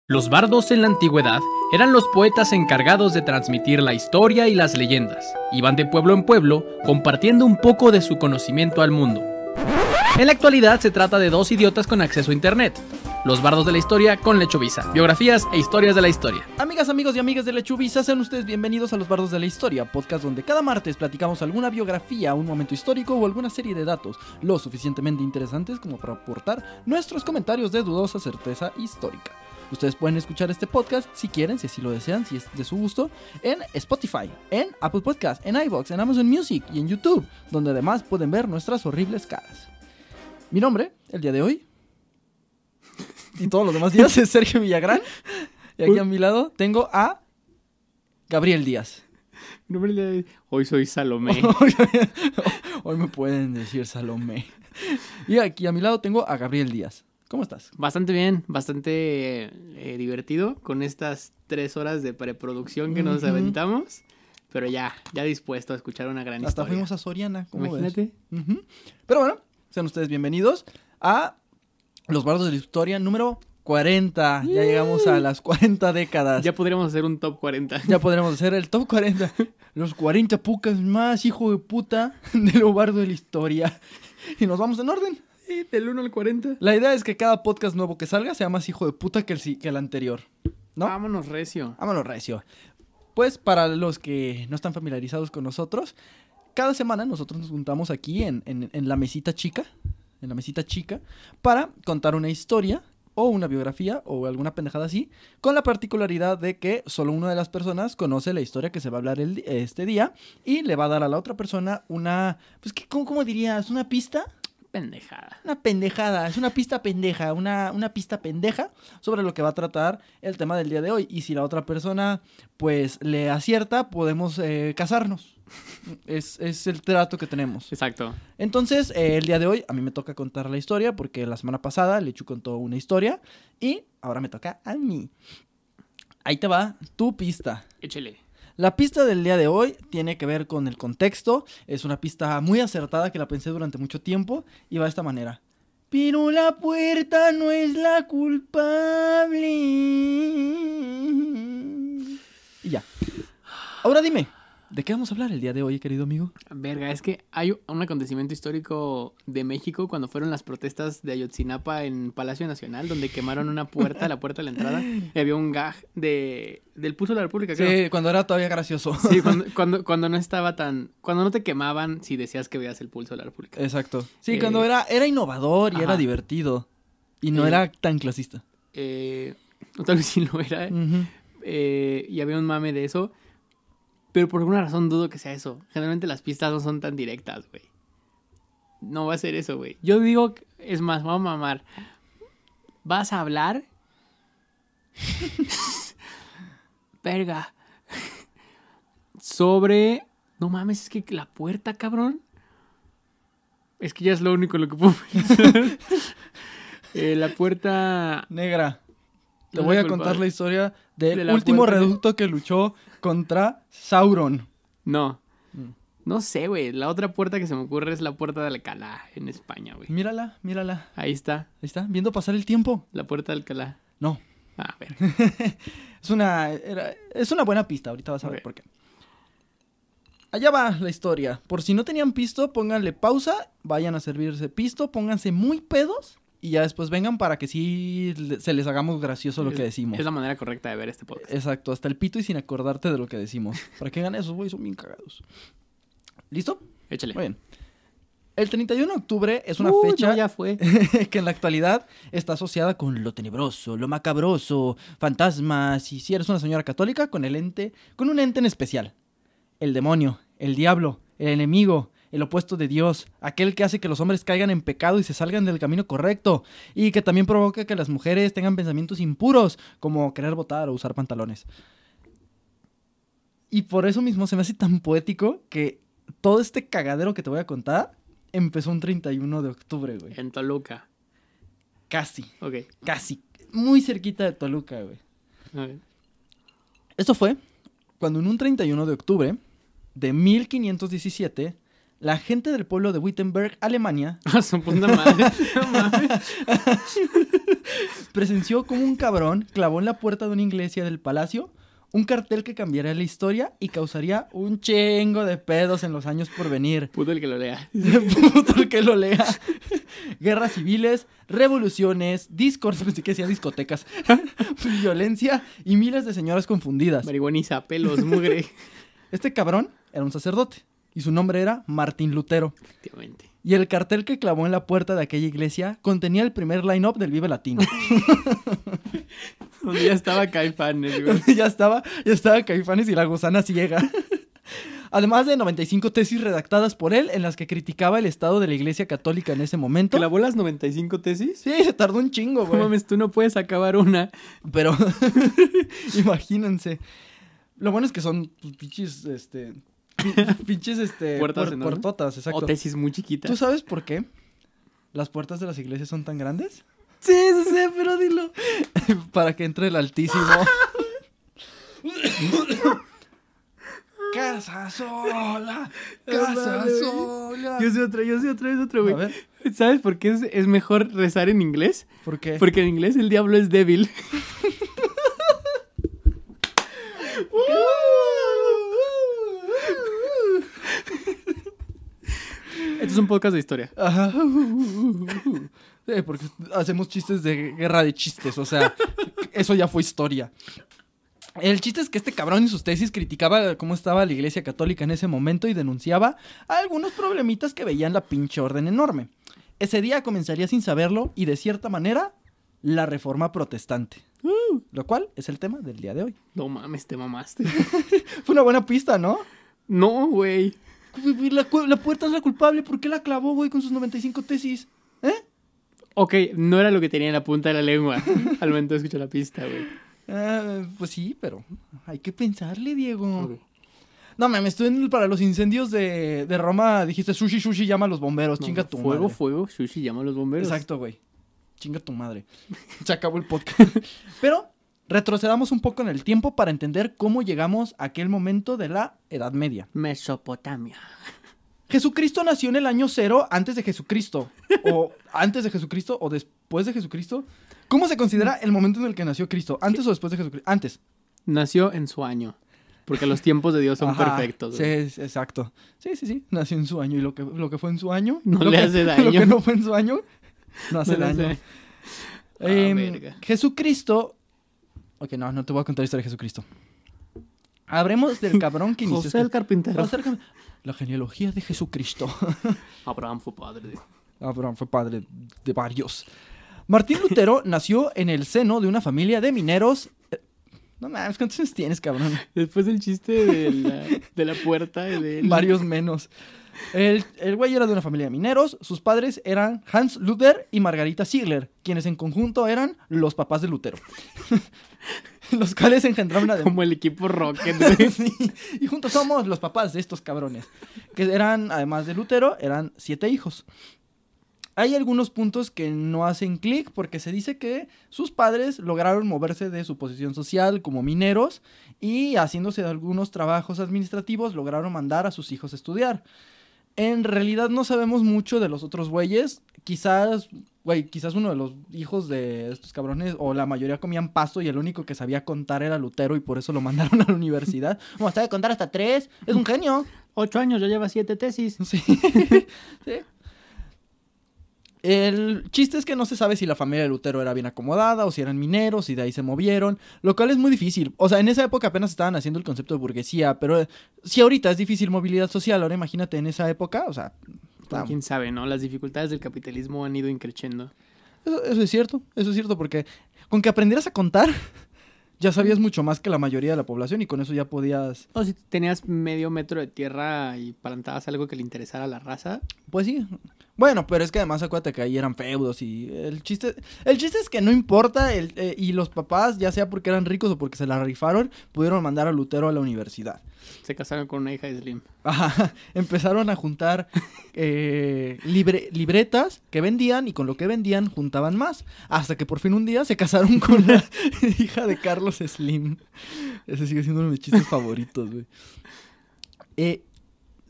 Los bardos en la antigüedad eran los poetas encargados de transmitir la historia y las leyendas. Iban de pueblo en pueblo compartiendo un poco de su conocimiento al mundo. En la actualidad se trata de dos idiotas con acceso a internet. Los bardos de la historia con Lechubiza, biografías e historias de la historia. Amigas, amigos y amigas de Lechubiza, sean ustedes bienvenidos a Los Bardos de la Historia, podcast donde cada martes platicamos alguna biografía, un momento histórico o alguna serie de datos lo suficientemente interesantes como para aportar nuestros comentarios de dudosa certeza histórica. Ustedes pueden escuchar este podcast si quieren, si así lo desean, si es de su gusto, en Spotify, en Apple Podcast, en iVoox, en Amazon Music y en YouTube, donde además pueden ver nuestras horribles caras. Mi nombre, el día de hoy, y todos los demás días, es Sergio Villagrán. Y aquí a mi lado tengo a Gabriel Díaz. Mi nombre el día de hoy. Hoy soy Salomé. Hoy me pueden decir Salomé. Y aquí a mi lado tengo a Gabriel Díaz. ¿Cómo estás? Bastante bien, bastante divertido con estas 3 horas de preproducción que nos aventamos. Pero ya dispuesto a escuchar una gran historia. Hasta fuimos a Soriana, ¿cómo Imagínate. ves? Pero bueno, sean ustedes bienvenidos a Los Bardos de la Historia número 40. Ya llegamos a las 40 décadas. Ya podríamos hacer un top 40. Ya podremos hacer el top 40. Los 40 pucas más, hijo de puta, de Los Bardos de la Historia. Y nos vamos en orden. Sí, del 1 al 40. La idea es que cada podcast nuevo que salga sea más hijo de puta que el anterior, ¿no? Vámonos recio. Vámonos recio. Pues para los que no están familiarizados con nosotros, cada semana nosotros nos juntamos aquí en la mesita chica, para contar una historia o una biografía o alguna pendejada así, con la particularidad de que solo una de las personas conoce la historia que se va a hablar este día y le va a dar a la otra persona una, pues, ¿cómo dirías? ¿Una pista? Pendejada. Una pendejada, es una pista pendeja, una pista pendeja sobre lo que va a tratar el tema del día de hoy. Y si la otra persona, pues, le acierta, podemos casarnos. Es el trato que tenemos. Exacto. Entonces, el día de hoy a mí me toca contar la historia porque la semana pasada Lechu contó una historia y ahora me toca a mí. Ahí te va tu pista. Échale. La pista del día de hoy tiene que ver con el contexto. Es una pista muy acertada que la pensé durante mucho tiempo y va de esta manera. Pero la puerta no es la culpable. Y ya. Ahora dime, ¿de qué vamos a hablar el día de hoy, querido amigo? Verga, es que hay un acontecimiento histórico de México cuando fueron las protestas de Ayotzinapa en Palacio Nacional, donde quemaron una puerta, la puerta de la entrada, y había un gag del Pulso de la República, creo. Sí, cuando era todavía gracioso. Sí, cuando no estaba tan... Cuando no te quemaban si decías que veías el Pulso de la República. Exacto. Sí, cuando era innovador y era divertido. Y no era tan clasista. O tal vez sí lo era. Uh-huh. Y había un mame de eso. Pero por alguna razón dudo que sea eso. Generalmente las pistas no son tan directas, güey. No va a ser eso, güey. Yo digo, es más, vamos a mamar. ¿Vas a hablar? Verga. Sobre... No mames, es que la puerta, cabrón. Es que ya es lo único lo que puedo pensar. La puerta... Negra. Te No voy es a culpable. contar la historia del De la último puerta. reducto que luchó contra Sauron. No. No sé, güey. La otra puerta que se me ocurre es la puerta de Alcalá en España, güey. Mírala, mírala. Ahí está. Ahí está, viendo pasar el tiempo. La puerta de Alcalá. No. A ver. Es una buena pista, ahorita vas a ver Ok. por qué. Allá va la historia. Por si no tenían pisto, pónganle pausa, vayan a servirse pisto, pónganse muy pedos y ya después vengan para que sí se les hagamos gracioso lo que decimos. Es la manera correcta de ver este podcast. Exacto, hasta el pito y sin acordarte de lo que decimos. Para que hagan eso, güey, son bien cagados. ¿Listo? Échale. Muy bien. El 31 de octubre es una No, fecha ya fue. que en la actualidad está asociada con lo tenebroso, lo macabroso, fantasmas y si eres una señora católica, con un ente en especial. El demonio, el diablo, el enemigo, el opuesto de Dios, aquel que hace que los hombres caigan en pecado y se salgan del camino correcto, y que también provoca que las mujeres tengan pensamientos impuros, como querer votar o usar pantalones. Y por eso mismo se me hace tan poético que todo este cagadero que te voy a contar empezó un 31 de octubre, güey. En Toluca. Casi, Ok. casi. Muy cerquita de Toluca, güey. A ver. Esto fue cuando en un 31 de octubre de 1517, La gente del pueblo de Wittenberg, Alemania, A su puta madre. No mames. presenció como un cabrón clavó en la puerta de una iglesia del palacio un cartel que cambiaría la historia y causaría un chingo de pedos en los años por venir. Puto el que lo lea. Puto el que lo lea. Guerras civiles, revoluciones, pensé que decía discotecas, violencia y miles de señoras confundidas. Marihuaniza, pelos, mugre. Este cabrón era un sacerdote y su nombre era Martín Lutero. Efectivamente. Y el cartel que clavó en la puerta de aquella iglesia contenía el primer line-up del Vive Latino. Donde ya estaba Caifanes, güey. ya estaba Caifanes y la gusana ciega. Además de 95 tesis redactadas por él en las que criticaba el estado de la iglesia católica en ese momento. ¿Clavó las 95 tesis? Sí, se tardó un chingo, No güey. mames, tú no puedes acabar una. Pero imagínense. Lo bueno es que son pues, pinches, Puertas enormes. puertotas, exacto. O tesis muy chiquitas. ¿Tú sabes por qué las puertas de las iglesias son tan grandes? Sí, sé, pero dilo. Para que entre el Altísimo. Casa sola, casa sola. Yo sé otra, güey. A ver, ¿Sabes por qué es mejor rezar en inglés? ¿por qué? Porque en inglés el diablo es débil. Esto es un podcast de historia. Ajá. Sí, porque hacemos chistes de guerra de chistes, o sea, eso ya fue historia. El chiste es que este cabrón en sus tesis criticaba cómo estaba la iglesia católica en ese momento y denunciaba algunos problemitas que veía en la pinche orden enorme. Ese día comenzaría sin saberlo y de cierta manera la reforma protestante. Lo cual es el tema del día de hoy. No mames, te mamaste. Fue una buena pista, ¿no? No, güey. La puerta es la culpable, ¿por qué la clavó, güey, con sus 95 tesis? Ok, no era lo que tenía en la punta de la lengua al momento de escuchar la pista, güey. Pues sí, pero hay que pensarle, Diego. Ok. No mames, para los incendios de Roma dijiste sushi, llama a los bomberos, No, chinga tu fuego, madre. fuego, sushi, llama a los bomberos. Exacto, güey. Chinga tu madre. Se acabó el podcast. Pero retrocedamos un poco en el tiempo para entender cómo llegamos a aquel momento de la Edad Media. Mesopotamia. Jesucristo nació en el año 0 antes de Jesucristo. O antes de Jesucristo o después de Jesucristo. ¿Cómo se considera el momento en el que nació Cristo? ¿Antes o después de Jesucristo? Antes. Nació en su año. Porque los tiempos de Dios son Ajá, perfectos. Sí, güey. exacto. Sí. Nació en su año. Y lo que fue en su año. No lo le que- hace daño. Lo que no fue en su año. No hace No le daño. hace- verga. Jesucristo. Ok, no te voy a contar la historia de Jesucristo. Hablemos del cabrón que inició. José el carpintero. José el La genealogía de Jesucristo. Abraham fue padre de... Abraham fue padre de varios. Martín Lutero nació en el seno de una familia de mineros. No mames, ¿cuántos años tienes, cabrón? Después del chiste de la puerta y de... Varios menos. El güey era de una familia de mineros. Sus padres eran Hans Luther y Margarita Ziegler, quienes en conjunto eran los papás de Lutero. Los cuales engendraron a... Como el equipo Rocket, güey. Sí, y juntos somos los papás de estos cabrones. Que eran, además de Lutero, eran 7 hijos. Hay algunos puntos que no hacen clic porque se dice que sus padres lograron moverse de su posición social como mineros y haciéndose de algunos trabajos administrativos lograron mandar a sus hijos a estudiar. En realidad no sabemos mucho de los otros güeyes. Quizás uno de los hijos de estos cabrones o la mayoría comían pasto y el único que sabía contar era Lutero y por eso lo mandaron a la universidad. Como sabe contar hasta 3, es un genio. 8 años, ya lleva 7 tesis. Sí. Sí. El chiste es que no se sabe si la familia de Lutero era bien acomodada o si eran mineros y de ahí se movieron, lo cual es muy difícil. O sea, en esa época apenas estaban haciendo el concepto de burguesía, pero si ahorita es difícil movilidad social, ahora imagínate en esa época, o sea... Pues, quién sabe, ¿no? Las dificultades del capitalismo han ido increciendo. Eso es cierto, porque con que aprendieras a contar, ya sabías mucho más que la mayoría de la población y con eso ya podías... O si tenías medio metro de tierra y plantabas algo que le interesara a la raza. Pues sí. Bueno, pero es que además acuérdate que ahí eran feudos y el chiste es que no importa y los papás, ya sea porque eran ricos o porque se la rifaron, pudieron mandar a Lutero a la universidad. Se casaron con una hija de Slim. Ajá, empezaron a juntar libretas que vendían y con lo que vendían juntaban más. Hasta que por fin un día se casaron con la hija de Carlos Slim. Ese sigue siendo uno de mis chistes favoritos, güey.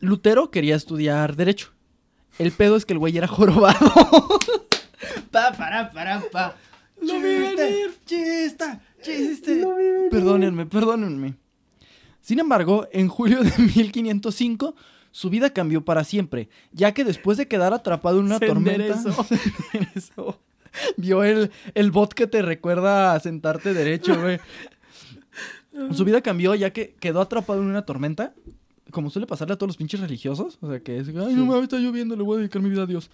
Lutero quería estudiar Derecho. El pedo es que el güey era jorobado. Pa. Lo vi venir. Chiste. Perdónenme. Sin embargo, en julio de 1505, su vida cambió para siempre, ya que después de quedar atrapado en una tormenta... Se enderezó. Vio el bot que te recuerda a sentarte derecho, güey. Su vida cambió ya que quedó atrapado en una tormenta, como suele pasarle a todos los pinches religiosos. O sea, que es, ay, no mames, está lloviendo, le voy a dedicar mi vida a Dios.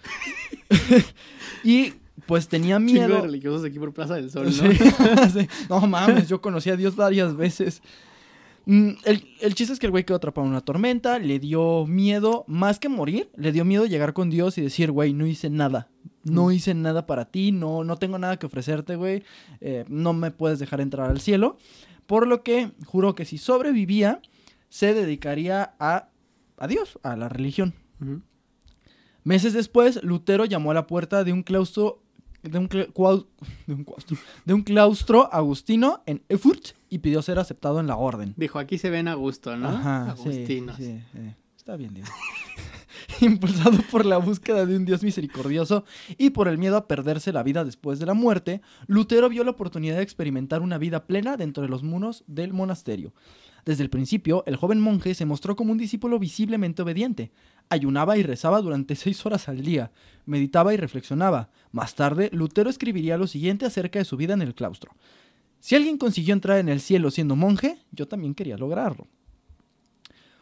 Y pues tenía miedo. Chingo de religiosos aquí por Plaza del Sol, ¿no? Sí, sí. No mames, yo conocí a Dios varias veces. El chiste es que el güey quedó atrapado en una tormenta, le dio miedo, más que morir, le dio miedo llegar con Dios y decir, güey, no hice nada. No hice nada para ti, no tengo nada que ofrecerte, güey. No me puedes dejar entrar al cielo. Por lo que juró que si sobrevivía, se dedicaría a Dios, a la religión. Uh-huh. Meses después, Lutero llamó a la puerta de un claustro agustino en Erfurt y pidió ser aceptado en la orden. Dijo, aquí se ven a gusto, ¿no? Ajá, Agustinos. sí. Está bien, Dios. Impulsado por la búsqueda de un Dios misericordioso y por el miedo a perderse la vida después de la muerte, Lutero vio la oportunidad de experimentar una vida plena dentro de los muros del monasterio. Desde el principio, el joven monje se mostró como un discípulo visiblemente obediente. Ayunaba y rezaba durante 6 horas al día. Meditaba y reflexionaba. Más tarde, Lutero escribiría lo siguiente acerca de su vida en el claustro. Si alguien consiguió entrar en el cielo siendo monje, yo también quería lograrlo.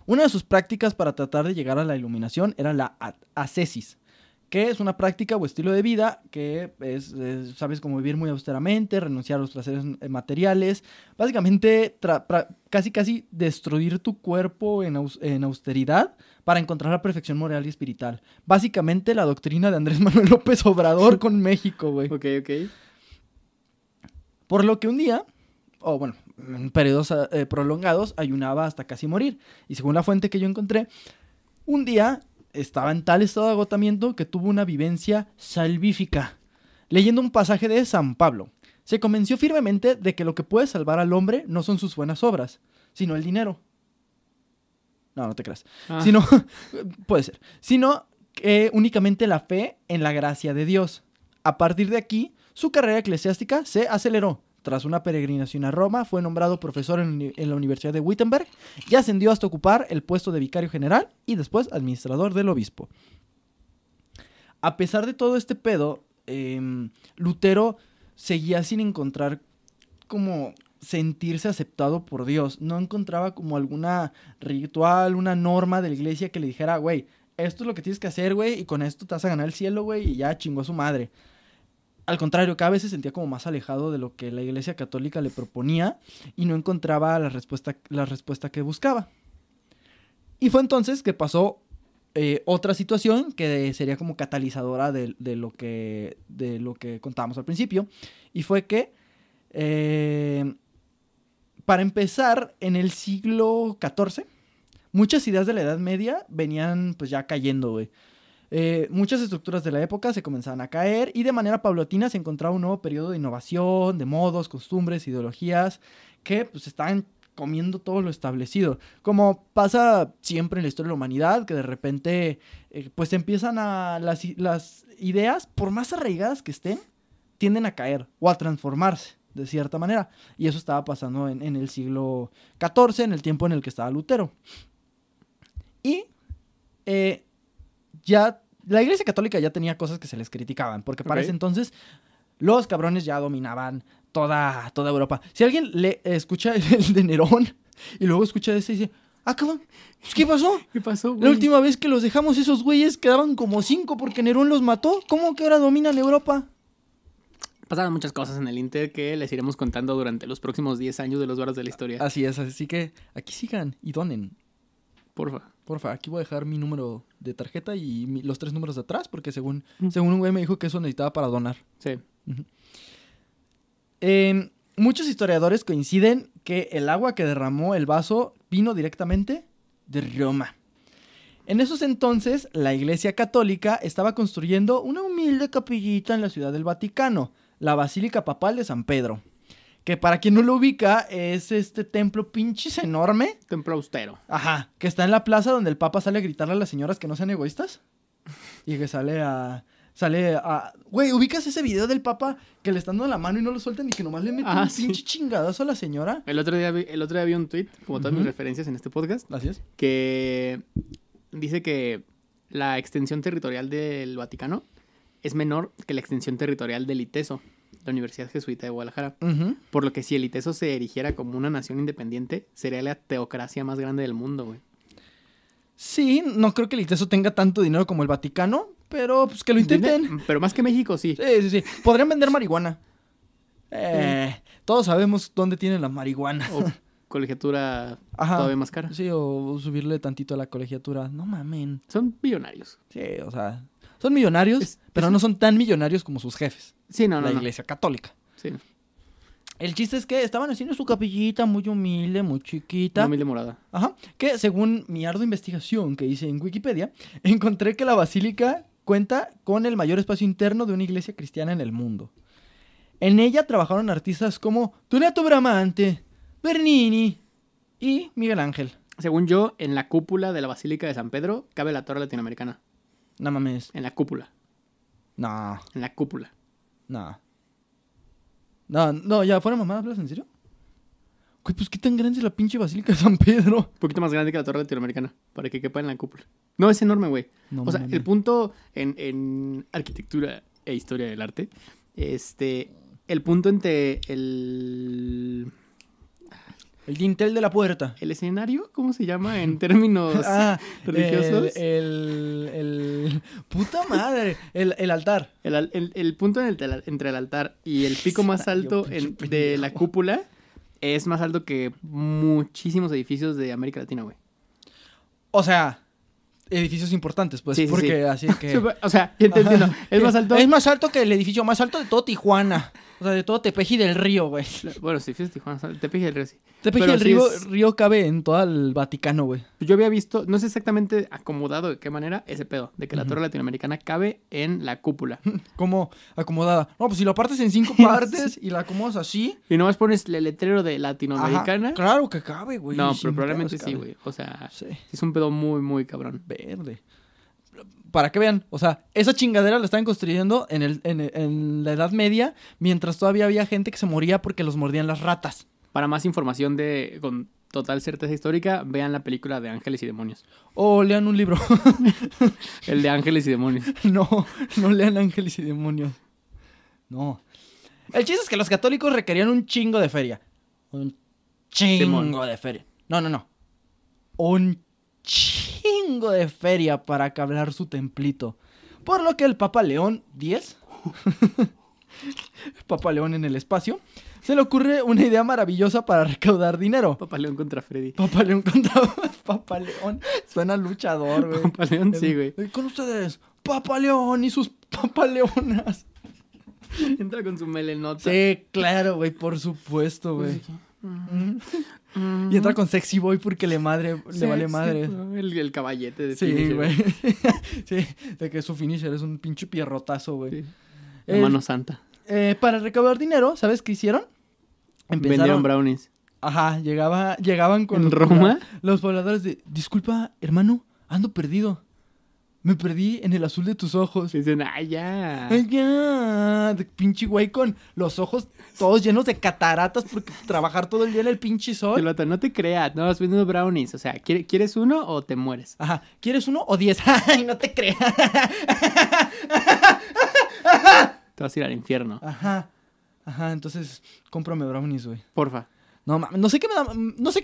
Una de sus prácticas para tratar de llegar a la iluminación era la ascesis, que es una práctica o estilo de vida que es sabes, como vivir muy austeramente, renunciar a los placeres materiales, básicamente casi destruir tu cuerpo en austeridad para encontrar la perfección moral y espiritual. Básicamente la doctrina de Andrés Manuel López Obrador con México, güey. Ok. Por lo que un día, en periodos prolongados, ayunaba hasta casi morir. Y según la fuente que yo encontré, un día estaba en tal estado de agotamiento que tuvo una vivencia salvífica. Leyendo un pasaje de San Pablo, se convenció firmemente de que lo que puede salvar al hombre no son sus buenas obras, sino el dinero. No te creas. Puede ser. Sino únicamente la fe en la gracia de Dios. A partir de aquí, su carrera eclesiástica se aceleró. Tras una peregrinación a Roma, fue nombrado profesor en la Universidad de Wittenberg y ascendió hasta ocupar el puesto de vicario general y después administrador del obispo. A pesar de todo este pedo, Lutero seguía sin encontrar como sentirse aceptado por Dios. No encontraba como alguna ritual, una norma de la iglesia que le dijera, güey, esto es lo que tienes que hacer, güey, y con esto te vas a ganar el cielo, güey, y ya chingó a su madre. Al contrario, cada vez se sentía como más alejado de lo que la Iglesia Católica le proponía y no encontraba la respuesta que buscaba. Y fue entonces que pasó otra situación que sería como catalizadora de lo que contábamos al principio. Y fue que, para empezar, en el siglo XIV, muchas ideas de la Edad Media venían pues ya cayendo, güey. Muchas estructuras de la época se comenzaban a caer y de manera paulatina se encontraba un nuevo periodo de innovación, de modos, costumbres, ideologías que pues estaban comiendo todo lo establecido. Como pasa siempre en la historia de la humanidad, que de repente pues empiezan las ideas, por más arraigadas que estén, tienden a caer o a transformarse de cierta manera. Y eso estaba pasando en el siglo XIV, en el tiempo en el que estaba Lutero. Y ya la Iglesia Católica ya tenía cosas que se les criticaban, porque para ese entonces los cabrones ya dominaban toda Europa. Si alguien le escucha el de Nerón y luego escucha ese y dice, cabrón, ¿qué pasó? ¿Qué pasó, güey? La última vez que los dejamos esos güeyes quedaban como 5 porque Nerón los mató. ¿Cómo que ahora dominan Europa? Pasaron muchas cosas en el Inter que les iremos contando durante los próximos 10 años de los Bardos de la Historia. Así es, así que aquí sigan y donen. Porfa, aquí voy a dejar mi número de tarjeta y los 3 números de atrás, porque según un güey me dijo que eso necesitaba para donar. Sí. Uh-huh. Muchos historiadores coinciden que el agua que derramó el vaso vino directamente de Roma. En esos entonces, la Iglesia Católica estaba construyendo una humilde capillita en la Ciudad del Vaticano, la Basílica Papal de San Pedro, Que para quien no lo ubica, es este templo pinches enorme. Templo austero. Ajá. Que está en la plaza donde el Papa sale a gritarle a las señoras que no sean egoístas. Y que sale a... Güey, ¿ubicas ese video del Papa que le están dando la mano y no lo sueltan y que nomás le meten un pinche chingadazo a la señora? El otro día vi un tweet, como todas mis referencias en este podcast, Gracias. que dice que la extensión territorial del Vaticano es menor que la extensión territorial del ITESO, la Universidad Jesuita de Guadalajara. Por lo que si el ITESO se erigiera como una nación independiente, sería la teocracia más grande del mundo, güey. Sí, no creo que el ITESO tenga tanto dinero como el Vaticano, pero pues que lo intenten. Pero más que México, sí. Sí. Podrían vender marihuana. Todos sabemos dónde tienen la marihuana. O colegiatura todavía más cara. Sí, o subirle tantito a la colegiatura. No mamen. Son millonarios. Sí, o sea, son millonarios, pero no son tan millonarios como sus jefes. Sí, no. La Iglesia Católica. Sí. El chiste es que estaban haciendo su capillita muy humilde, muy chiquita. Una humilde morada. Ajá. Que según mi ardua investigación que hice en Wikipedia, encontré que la basílica cuenta con el mayor espacio interno de una iglesia cristiana en el mundo. En ella trabajaron artistas como Donato Bramante, Bernini y Miguel Ángel. Según yo, en la cúpula de la Basílica de San Pedro cabe la Torre Latinoamericana. No mames. En la cúpula. No. En la cúpula. No, ya fuera mamá, ¿hablas en serio? Güey, pues qué tan grande es la pinche Basílica de San Pedro. Un poquito más grande que la Torre Latinoamericana, para que quepa en la cúpula. No, es enorme, güey. No, o sea, mames. el punto en arquitectura e historia del arte, el punto entre el dintel de la puerta. ¿El escenario? ¿Cómo se llama en términos religiosos? Puta madre. El altar. El punto entre el altar y el pico más alto de la cúpula es más alto que muchísimos edificios de América Latina, güey. O sea, edificios importantes, pues. Sí, porque así que... O sea, yo te entiendo. Es más alto. Es más alto que el edificio más alto de todo Tijuana. O sea, de todo Tepeji del Río, güey. Bueno, sí, fíjate, Tijuana, Tepeji del Río, sí. Tepeji del Río cabe en todo el Vaticano, güey. Yo había visto, no sé exactamente acomodado de qué manera, ese pedo, de que la Torre Latinoamericana cabe en la cúpula. ¿Cómo acomodada? No, pues si lo partes en 5 partes y la acomodas así. Y nomás pones el letrero de Latinoamericana. Ajá, claro que cabe, güey. No, pero probablemente sí, güey. O sea, sí, es un pedo muy, muy cabrón. Verde. Para que vean, o sea, esa chingadera la estaban construyendo en la Edad Media, mientras todavía había gente que se moría porque los mordían las ratas. Para más información con total certeza histórica, vean la película de Ángeles y Demonios. O lean un libro. El de Ángeles y Demonios. No lean Ángeles y Demonios. No. El chiste es que los católicos requerían un chingo de feria. Un chingo de feria. No. Un chingo de feria para cablar su templito. Por lo que el Papa León X, Papa León en el espacio, se le ocurre una idea maravillosa para recaudar dinero. Papa León contra Freddy. Papa León contra Papa León. Suena luchador, güey. Papa León, sí, güey. Con ustedes, Papa León y sus papaleonas. Entra con su melenota. Sí, claro, güey, por supuesto, güey. Y entra con Sexy Boy porque le vale madre. El caballete de Finisher. Güey. Sí, de que su finisher es un pinche pierrotazo, güey. Sí. La mano santa. Para recaudar dinero, ¿sabes qué hicieron? Vendieron brownies. Ajá, llegaban con... ¿En Roma? Los pobladores de... Disculpa, hermano, ando perdido. Me perdí en el azul de tus ojos. Y dicen, ¡ay, ya! ¡Ay, ya! De pinche güey con los ojos todos llenos de cataratas porque trabajar todo el día en el pinche sol. No te creas, no, vas vendiendo brownies. O sea, ¿quieres uno o te mueres? Ajá, ¿quieres uno o 10? ¡Ay, no te creas! Te vas a ir al infierno. Ajá, entonces cómprame brownies, güey. Porfa. No sé qué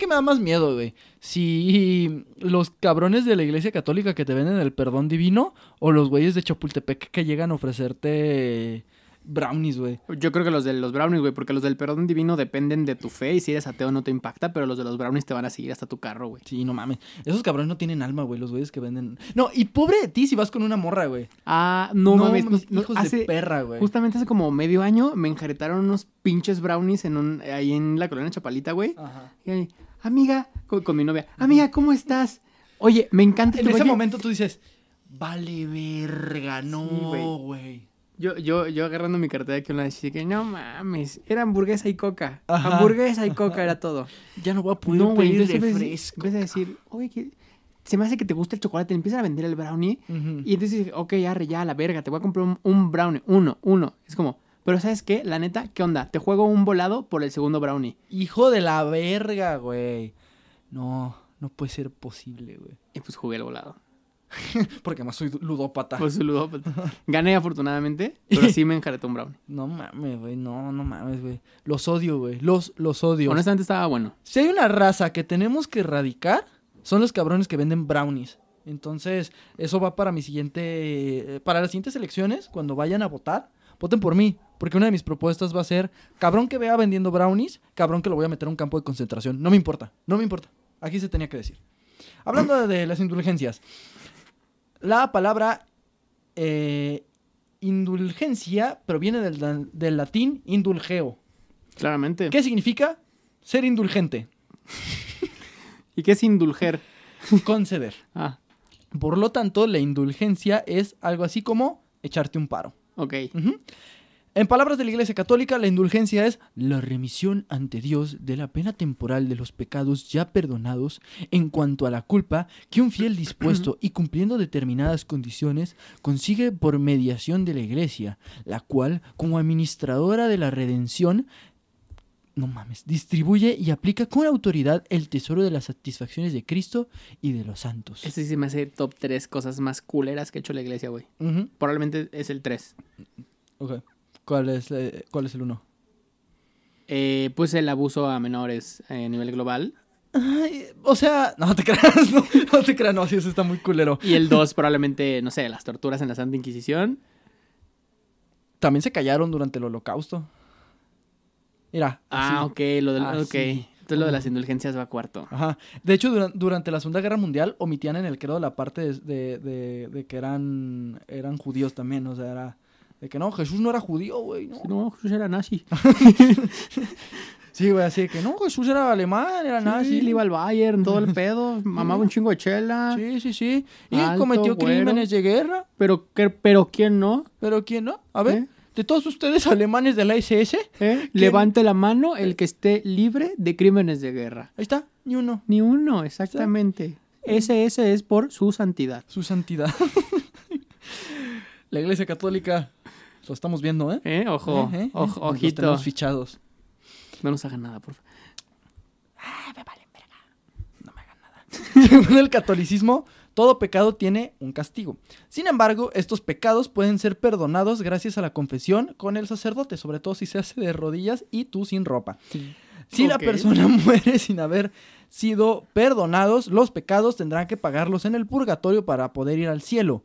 me da más miedo, güey. Si los cabrones de la iglesia católica que te venden el perdón divino o los güeyes de Chapultepec que llegan a ofrecerte brownies, güey. Yo creo que los de los brownies, güey, porque los del perdón divino dependen de tu fe y si eres ateo no te impacta, pero los de los brownies te van a seguir hasta tu carro, güey. Sí, no mames. Esos cabrones no tienen alma, güey, los güeyes que venden. No, y pobre de ti si vas con una morra, güey. Ah, no mames. Hijos de perra, güey. Justamente hace como medio año me enjaretaron unos pinches brownies ahí en la colonia Chapalita, güey. Ajá. Y, amiga, con mi novia, amiga, ¿cómo estás? Oye, me encanta En ese momento tú dices, vale verga, no, güey. Yo agarrando mi cartera que una vez dije que no mames, era hamburguesa y coca. Ajá. Hamburguesa y coca era todo. Ya no voy a poder No, güey, pedir entonces refresco. empiezas a decir, oye, se me hace que te gusta el chocolate, empiezan a vender el brownie. Ujú. Y entonces dices, ok, arre, ya, a la verga, te voy a comprar un brownie, uno. Es como, pero ¿sabes qué? La neta, ¿qué onda? Te juego un volado por el segundo brownie. Hijo de la verga, güey. No puede ser posible, güey. Y pues jugué el volado. Porque además soy ludópata. Pues ludópata. Gané afortunadamente, pero sí me enjaretó un brownie. No mames, güey. No mames, güey. Los odio, güey. Los odio. Honestamente estaba bueno. Si hay una raza que tenemos que erradicar, son los cabrones que venden brownies. Entonces, eso va para mi siguiente... Para las siguientes elecciones, cuando vayan a votar, voten por mí. Porque una de mis propuestas va a ser, cabrón que vea vendiendo brownies, cabrón que lo voy a meter a un campo de concentración. No me importa. Aquí se tenía que decir. Hablando de las indulgencias. La palabra indulgencia proviene del latín indulgeo. Claramente. ¿Qué significa? Ser indulgente. ¿Y qué es indulger? Conceder. Ah, Por lo tanto, la indulgencia es algo así como echarte un paro. ok. Ujú. En palabras de la Iglesia Católica, la indulgencia es la remisión ante Dios de la pena temporal de los pecados ya perdonados en cuanto a la culpa que un fiel dispuesto y cumpliendo determinadas condiciones consigue por mediación de la Iglesia, la cual, como administradora de la redención, distribuye y aplica con autoridad el tesoro de las satisfacciones de Cristo y de los santos. Este sí se me hace top 3 cosas más culeras que ha hecho la iglesia, güey. Ujú. Probablemente es el 3. Ok. ¿Cuál es el uno? Pues el abuso a menores a nivel global. Ay, o sea, no te creas, no te creas, no, sí, eso está muy culero. Y el 2 probablemente, no sé, las torturas en la Santa Inquisición. También se callaron durante el Holocausto. Mira. Ah, así. ok, lo del, Así. ok. Entonces lo de las indulgencias va a cuarto. Ajá. De hecho, durante la Segunda Guerra Mundial omitían en el credo la parte de que eran judíos también, o sea, era de que no, Jesús no era judío, güey, no. No, Jesús era nazi. Sí, güey, así de que no, Jesús era alemán, era nazi. Sí, le iba al Bayern, todo el pedo. Mamaba un chingo de chela. Sí. Y Alto, cometió güero. crímenes de guerra. Pero ¿quién no? ¿Pero quién no? A ver, ¿Eh? de todos ustedes alemanes de la SS, Levante la mano el que esté libre de crímenes de guerra. ahí está, ni uno. Ni uno, exactamente. Ese es por su santidad. Su santidad. La Iglesia Católica, lo estamos viendo, ¿eh? Ojo, Los ojito. tenemos fichados. No nos hagan nada, por favor. Según el catolicismo, todo pecado tiene un castigo. Sin embargo, estos pecados pueden ser perdonados gracias a la confesión con el sacerdote, sobre todo si se hace de rodillas y tú sin ropa. Si la Ok. persona muere sin haber sido perdonados, los pecados tendrán que pagarlos en el purgatorio para poder ir al cielo.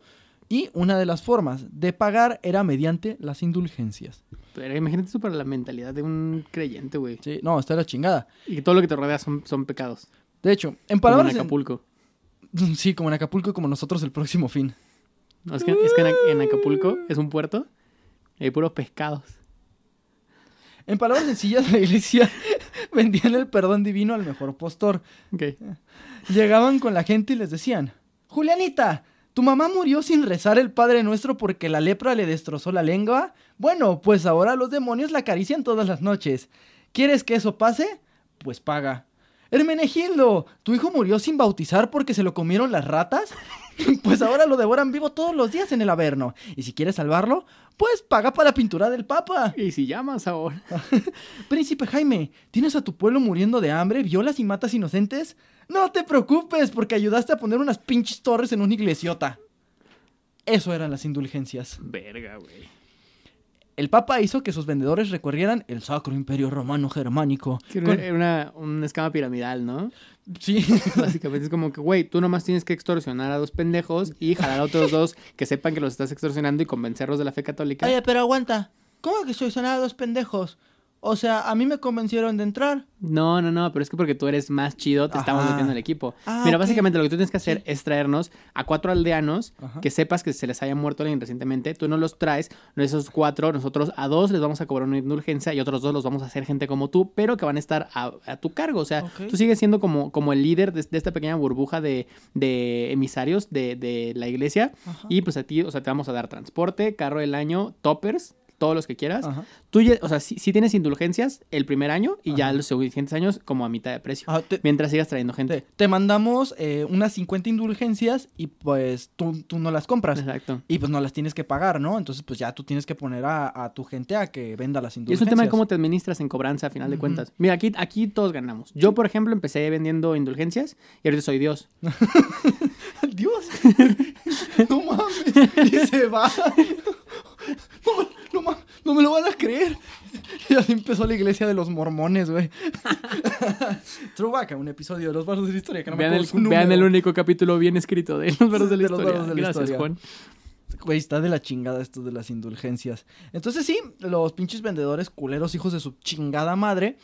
Y una de las formas de pagar era mediante las indulgencias. Pero imagínate eso para la mentalidad de un creyente, güey. Sí, no, esta era chingada. Y que todo lo que te rodea son pecados. De hecho, en Como palabras... en Acapulco. Sí, como en Acapulco, como nosotros el próximo fin. No, es que en Acapulco es un puerto y hay puros pescados. En palabras sencillas, la iglesia vendían el perdón divino al mejor postor. Ok. Llegaban con la gente y les decían: Julianita, ¿tu mamá murió sin rezar el Padre Nuestro porque la lepra le destrozó la lengua? Bueno, pues ahora los demonios la acarician todas las noches. ¿Quieres que eso pase? Pues paga. Hermenegildo, ¿tu hijo murió sin bautizar porque se lo comieron las ratas? Pues ahora lo devoran vivo todos los días en el Averno. Y si quieres salvarlo, pues paga para la pintura del Papa. Y si llamas ahora. Príncipe Jaime, ¿tienes a tu pueblo muriendo de hambre, violas y matas inocentes? No te preocupes, porque ayudaste a poner unas pinches torres en una iglesiota. Eso eran las indulgencias. Verga, güey. El Papa hizo que sus vendedores recorrieran el Sacro Imperio Romano Germánico. Era un esquema piramidal, ¿no? Sí. Básicamente es como que, güey, tú nomás tienes que extorsionar a 2 pendejos y jalar a otros 2 que sepan que los estás extorsionando y convencerlos de la fe católica. Oye, pero aguanta. ¿Cómo que extorsionar a 2 pendejos? O sea, a mí me convencieron de entrar. No, pero es que porque tú eres más chido, te estamos Ajá. metiendo en el equipo. Ah, Mira, ok. básicamente lo que tú tienes que hacer Sí. es traernos a 4 aldeanos Ajá. que sepas que se les haya muerto alguien recientemente. Tú no los traes, de esos 4, nosotros a 2 les vamos a cobrar una indulgencia y otros 2 los vamos a hacer gente como tú, pero que van a estar a tu cargo. O sea, Ok. tú sigues siendo como el líder de esta pequeña burbuja de emisarios de la iglesia. Ajá. Y pues a ti, o sea, te vamos a dar transporte, carro del año, toppers, todos los que quieras. Ajá. Tú, ya- o sea, sí tienes indulgencias el primer año y ya Ajá. los siguientes años como a mitad de precio. Ah, Mientras sigas trayendo gente. te mandamos unas 50 indulgencias y pues tú no las compras. Exacto. Y pues no las tienes que pagar, ¿no? Entonces pues ya tú tienes que poner a tu gente a que venda las Y es indulgencias. un tema de cómo te administras en cobranza a final de Ujú. cuentas. Mira, aquí todos ganamos. Yo, por ejemplo, empecé vendiendo indulgencias y ahorita soy Dios. Dios. No mames. Y se va. No me lo van a creer. Y así empezó la iglesia de los mormones, güey. Throwback a un episodio de Los Bardos de la Historia. Que no me Vean acuerdo su vean número. el único capítulo bien escrito de Los Bardos de la De los Historia. Bardos de la Gracias, Historia. Juan. Güey, está de la chingada esto de las indulgencias. Entonces sí, los pinches vendedores culeros, hijos de su chingada madre,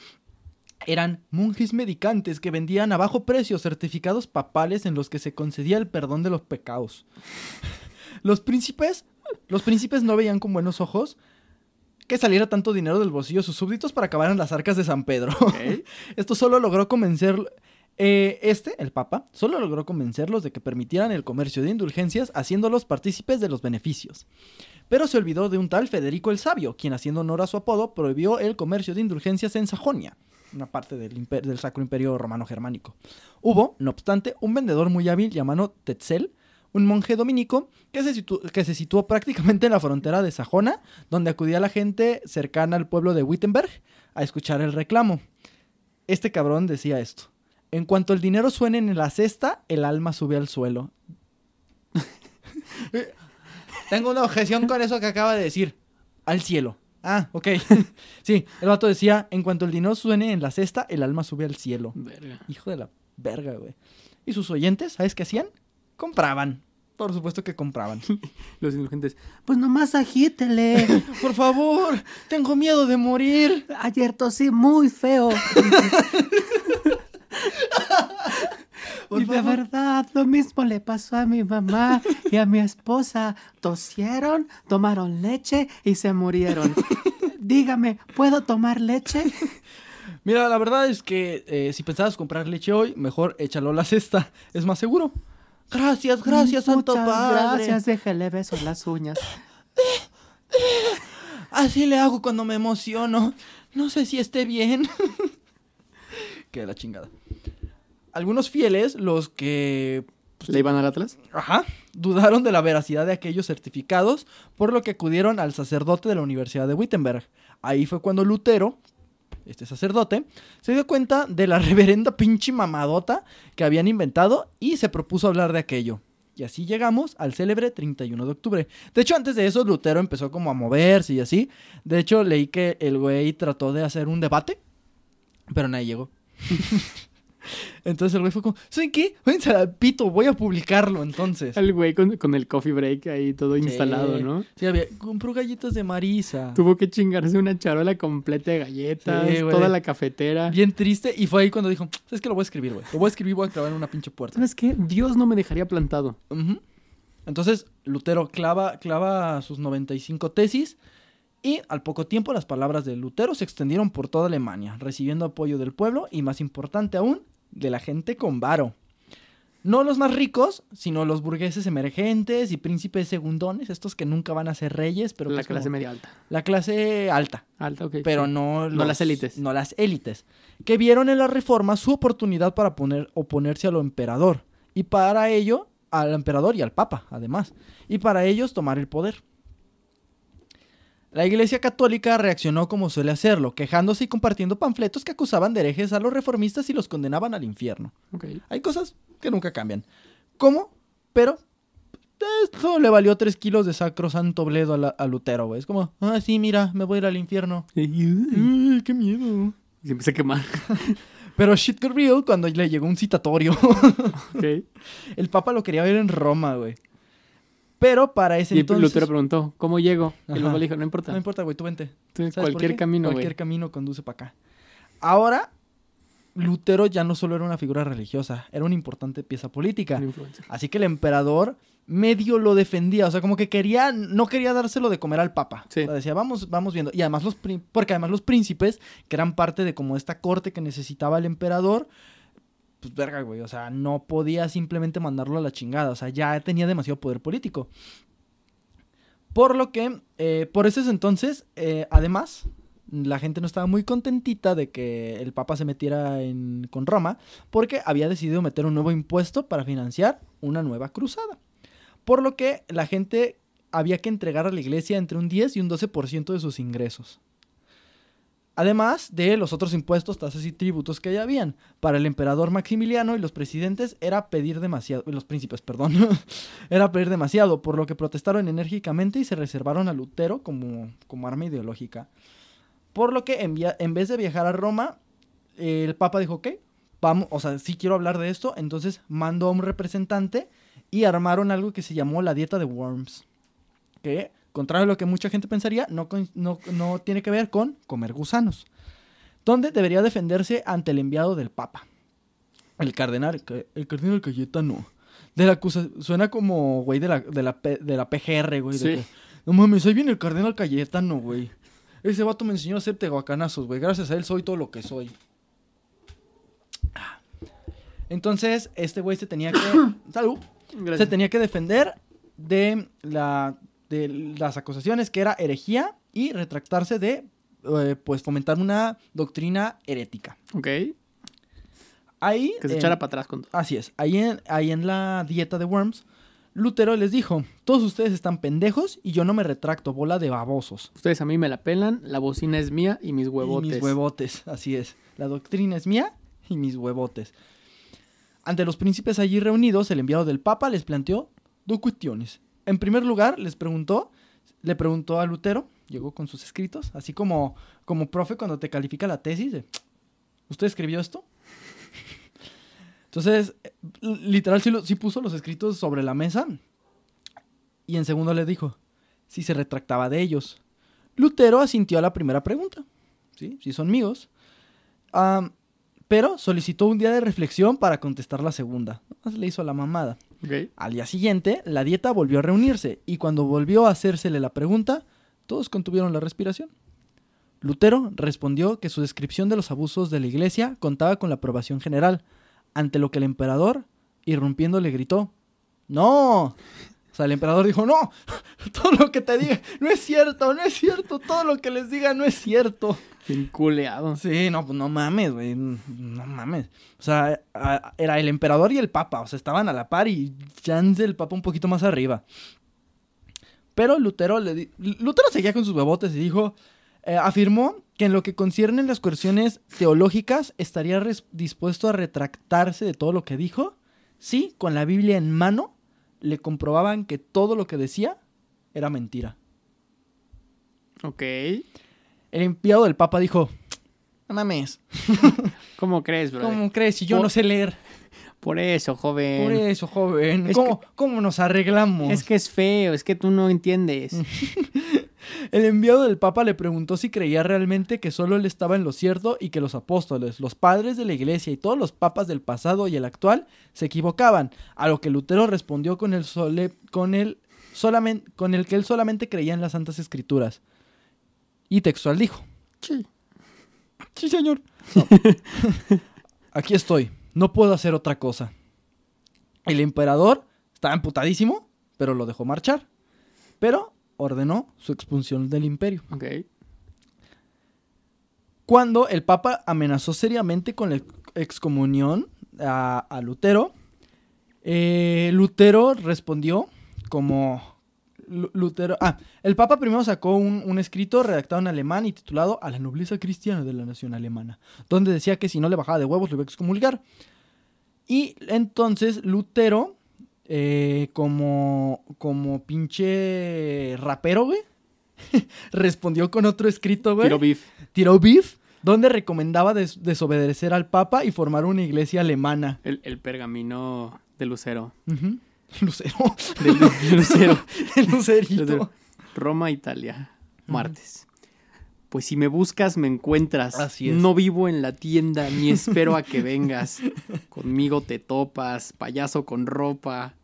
eran monjes medicantes que vendían a bajo precio certificados papales en los que se concedía el perdón de los pecados. Los príncipes no veían con buenos ojos que saliera tanto dinero del bolsillo de sus súbditos para acabar en las arcas de San Pedro. Ok. Esto solo logró convencer... el Papa, solo logró convencerlos de que permitieran el comercio de indulgencias, haciéndolos partícipes de los beneficios. Pero se olvidó de un tal Federico el Sabio, quien, haciendo honor a su apodo, prohibió el comercio de indulgencias en Sajonia, una parte del Sacro Imperio Romano Germánico. Hubo, no obstante, un vendedor muy hábil llamado Tetzel, un monje dominico que se situó prácticamente en la frontera de Sajona, donde acudía la gente cercana al pueblo de Wittenberg a escuchar el reclamo. Este cabrón decía esto: en cuanto el dinero suene en la cesta, el alma sube al suelo. Tengo una objeción con eso que acaba de decir. Al cielo. Ah, ok. Sí, el vato decía, en cuanto el dinero suene en la cesta, el alma sube al cielo. Verga. Hijo de la verga, güey. ¿Y sus oyentes, sabes qué hacían? Compraban. Por supuesto que compraban. Los indulgentes. Pues nomás agítele. Por favor, tengo miedo de morir. Ayer tosí muy feo. Por Y de favor. verdad, lo mismo le pasó a mi mamá y a mi esposa. Tosieron, tomaron leche y se murieron. Dígame, ¿puedo tomar leche? Mira, la verdad es que si pensabas comprar leche hoy, mejor échalo a la cesta. Es más seguro. Gracias, Santo Muchas Padre. gracias, déjale besos las uñas. Así le hago cuando me emociono. No sé si esté bien. Que la chingada. Algunos fieles, los que... ¿Le iban al Atlas? Ajá. Dudaron de la veracidad de aquellos certificados, por lo que acudieron al sacerdote de la Universidad de Wittenberg. Ahí fue cuando Lutero, este sacerdote, se dio cuenta de la reverenda pinche mamadota que habían inventado y se propuso hablar de aquello. Y así llegamos al célebre 31 de octubre. De hecho, antes de eso, Lutero empezó como a moverse y así. De hecho, leí que el güey trató de hacer un debate, pero nadie llegó. Entonces el güey fue como, ¿saben qué? Váyanse al pito, voy a publicarlo entonces. El güey con el coffee break ahí todo instalado, ¿no? Sí, compró galletas de Marisa. Tuvo que chingarse una charola completa de galletas, Sí, güey. toda la cafetera. Bien triste. Y fue ahí cuando dijo, ¿sabes qué? Lo voy a escribir, güey. Lo voy a escribir y voy a clavar en una pinche puerta. ¿Sabes qué? Dios no me dejaría plantado. Ujú. Entonces, Lutero clava sus 95 tesis. Y al poco tiempo las palabras de Lutero se extendieron por toda Alemania, recibiendo apoyo del pueblo y, más importante aún, de la gente con varo. No los más ricos, sino los burgueses emergentes y príncipes segundones, estos que nunca van a ser reyes, pero La pues clase como media alta. la clase alta, Alta, ok. pero sí. no No las élites. No las élites, que vieron en la reforma su oportunidad para oponerse a lo emperador, y para ello, al emperador y al papa, además, y para ellos tomar el poder. La Iglesia Católica reaccionó como suele hacerlo, quejándose y compartiendo panfletos que acusaban de herejes a los reformistas y los condenaban al infierno. Ok. Hay cosas que nunca cambian. ¿Cómo? Pero esto le valió 3 kilos de sacrosanto bledo a Lutero, güey. Es como, sí, mira, me voy a ir al infierno. Y ¡Qué miedo! se empieza a quemar. Pero shit got real cuando le llegó un citatorio. Ok. El Papa lo quería ver en Roma, güey. Pero para ese Y entonces... Lutero preguntó, ¿cómo llego? Y Ajá. luego le dijo, no importa. No importa, güey, tú vente. Tú, ¿Sabes por cualquier qué? camino, güey. Cualquier camino conduce para acá. Ahora, Lutero ya no solo era una figura religiosa, era una importante pieza política. Un influencer. Así que el emperador medio lo defendía, o sea, como que no quería dárselo de comer al papa. Sí. O sea, decía, vamos viendo. Y además porque además los príncipes, que eran parte de como esta corte que necesitaba el emperador, pues verga, güey, o sea, no podía simplemente mandarlo a la chingada, o sea, ya tenía demasiado poder político. Por lo que, por ese entonces, además, la gente no estaba muy contentita de que el papa se metiera con Roma, porque había decidido meter un nuevo impuesto para financiar una nueva cruzada. Por lo que la gente había que entregar a la iglesia entre un 10 y un 12% de sus ingresos. Además de los otros impuestos, tasas y tributos que ya habían. Para el emperador Maximiliano y los presidentes era pedir demasiado, los príncipes, perdón, era pedir demasiado, por lo que protestaron enérgicamente y se reservaron a Lutero como arma ideológica. Por lo que en vez de viajar a Roma, el papa dijo, ok, vamos, o sea, sí quiero hablar de esto, entonces mandó a un representante y armaron algo que se llamó la dieta de Worms, que, contrario a lo que mucha gente pensaría, no tiene que ver con comer gusanos, donde debería defenderse ante el enviado del papa, el cardenal Cayetano. Suena como, güey, de la PGR, güey. Sí. No mames, ahí viene el cardenal Cayetano, güey. Ese vato me enseñó a hacer tehuacanazos, güey. Gracias a él soy todo lo que soy. Entonces, este güey se tenía que... ¡Salud! Gracias. Se tenía que defender de las acusaciones que era herejía y retractarse de, pues, fomentar una doctrina herética. Ok. Ahí... Que se echara para atrás con todo. Así es. Ahí en la dieta de Worms, Lutero les dijo, todos ustedes están pendejos y yo no me retracto, bola de babosos. Ustedes a mí me la pelan, la bocina es mía y mis huevotes. Y mis huevotes, así es. La doctrina es mía y mis huevotes. Ante los príncipes allí reunidos, el enviado del papa les planteó dos cuestiones. En primer lugar, le preguntó a Lutero, llegó con sus escritos, así como profe cuando te califica la tesis, ¿usted escribió esto? Entonces, literal, sí puso los escritos sobre la mesa. Y en segundo le dijo si se retractaba de ellos. Lutero asintió a la primera pregunta. Sí son míos. Pero solicitó un día de reflexión para contestar la segunda. Nomás le hizo la mamada. Okay. Al día siguiente, la dieta volvió a reunirse. Y cuando volvió a hacérsele la pregunta, todos contuvieron la respiración. Lutero respondió que su descripción de los abusos de la iglesia contaba con la aprobación general. Ante lo que el emperador, irrumpiendo, le gritó, ¡no! O sea, el emperador dijo, ¡no! Todo lo que te diga no es cierto, todo lo que les diga no es cierto. Bien culeado. Sí, no, pues no mames, güey, no mames. O sea, era el emperador y el papa, o sea, estaban a la par y chance el papa un poquito más arriba. Pero Lutero seguía con sus bebotes y dijo, afirmó que en lo que concierne las cuestiones teológicas estaría dispuesto a retractarse de todo lo que dijo si con la Biblia en mano le comprobaban que todo lo que decía era mentira. Ok. El enviado del papa dijo, no mames. ¿Cómo crees, bro? ¿Cómo crees? Si yo no sé leer. Por eso, joven. Por eso, joven. Es ¿Cómo nos arreglamos? Es que es feo, es que tú no entiendes. El enviado del papa le preguntó si creía realmente que solo él estaba en lo cierto y que los apóstoles, los padres de la iglesia y todos los papas del pasado y el actual se equivocaban, a lo que Lutero respondió con el que él solamente creía en las Santas Escrituras. Y textual dijo, sí señor. No. Aquí estoy, no puedo hacer otra cosa. El emperador estaba emputadísimo, pero lo dejó marchar. Pero ordenó su expulsión del imperio. Ok. Cuando el papa amenazó seriamente con la excomunión a Lutero, Lutero respondió como... el papa primero sacó un escrito redactado en alemán y titulado A la nobleza cristiana de la nación alemana, donde decía que si no le bajaba de huevos lo iba a excomulgar. Y entonces Lutero... como pinche rapero, güey, respondió con otro escrito, güey. Tiró beef, donde recomendaba desobedecer al papa y formar una iglesia alemana. El pergamino de Lucero. Uh-huh. Lucero. Del Lucero. El lucerito. Lucero. Roma, Italia. Martes. Pues si me buscas, me encuentras. Así es. No vivo en la tienda, ni espero a que vengas. Conmigo te topas, payaso con ropa.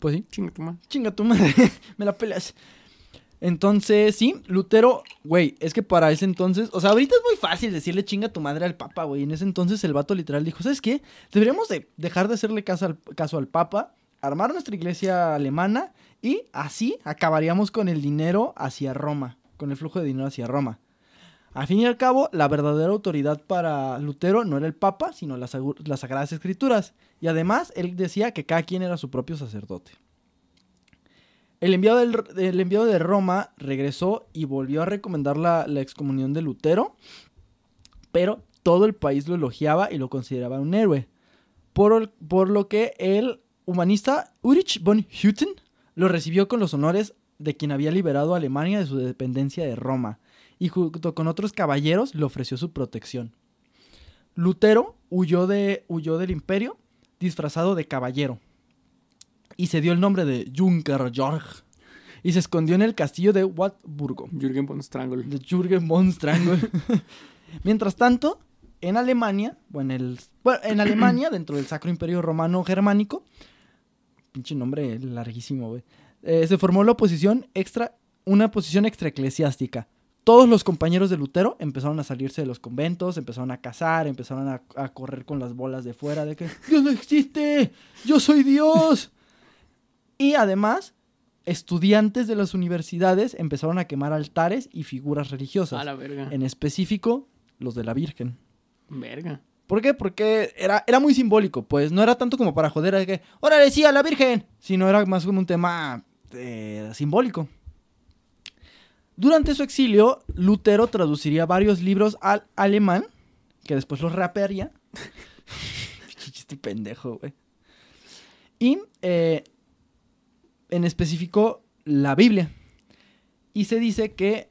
Pues sí. Chinga tu madre. Chinga tu madre. Me la pelas. Entonces, sí, Lutero, güey, es que para ese entonces, o sea, ahorita es muy fácil decirle chinga tu madre al papa, güey. En ese entonces el vato literal dijo, ¿sabes qué? Deberíamos de dejar de hacerle caso al papa, armar nuestra iglesia alemana y así acabaríamos con el dinero hacia Roma, con el flujo de dinero hacia Roma. Al fin y al cabo, la verdadera autoridad para Lutero no era el papa, sino las Sagradas Escrituras. Y además, él decía que cada quien era su propio sacerdote. El enviado de Roma regresó y volvió a recomendar la excomunión de Lutero, pero todo el país lo elogiaba y lo consideraba un héroe. Por lo que el humanista Ulrich von Hutten lo recibió con los honores de quien había liberado a Alemania de su dependencia de Roma, y junto con otros caballeros le ofreció su protección. Lutero huyó del imperio disfrazado de caballero, y se dio el nombre de Junker Georg, y se escondió en el castillo de Wartburgo. Jürgen von Strangle. De Jürgen von Strangle. Mientras tanto, en Alemania, dentro del Sacro Imperio Romano Germánico, pinche nombre larguísimo, güey, se formó una posición extraeclesiástica. Todos los compañeros de Lutero empezaron a salirse de los conventos, empezaron a cazar, empezaron a correr con las bolas de fuera de que ¡Dios no existe! ¡Yo soy Dios! Y además, estudiantes de las universidades empezaron a quemar altares y figuras religiosas. A la verga. En específico, los de la Virgen. Verga. ¿Por qué? Porque era muy simbólico, pues no era tanto como para joder a que ¡órale, sí, a la Virgen! Sino era más como un tema simbólico. Durante su exilio, Lutero traduciría varios libros al alemán, que después los rapearía. Chiste pendejo, güey. Y en específico la Biblia. Y se dice que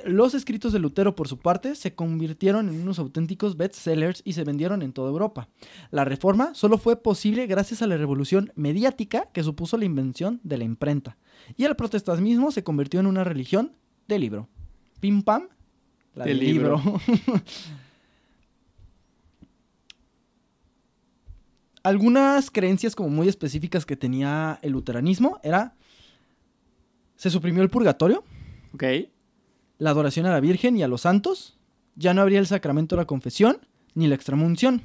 los escritos de Lutero, por su parte, se convirtieron en unos auténticos bestsellers y se vendieron en toda Europa. La reforma solo fue posible gracias a la revolución mediática que supuso la invención de la imprenta. Y el protestantismo se convirtió en una religión de libro. Pim pam, la del libro. Algunas creencias como muy específicas que tenía el luteranismo se suprimió el purgatorio. Ok. La adoración a la Virgen y a los santos. Ya no habría el sacramento de la confesión ni la extremaunción.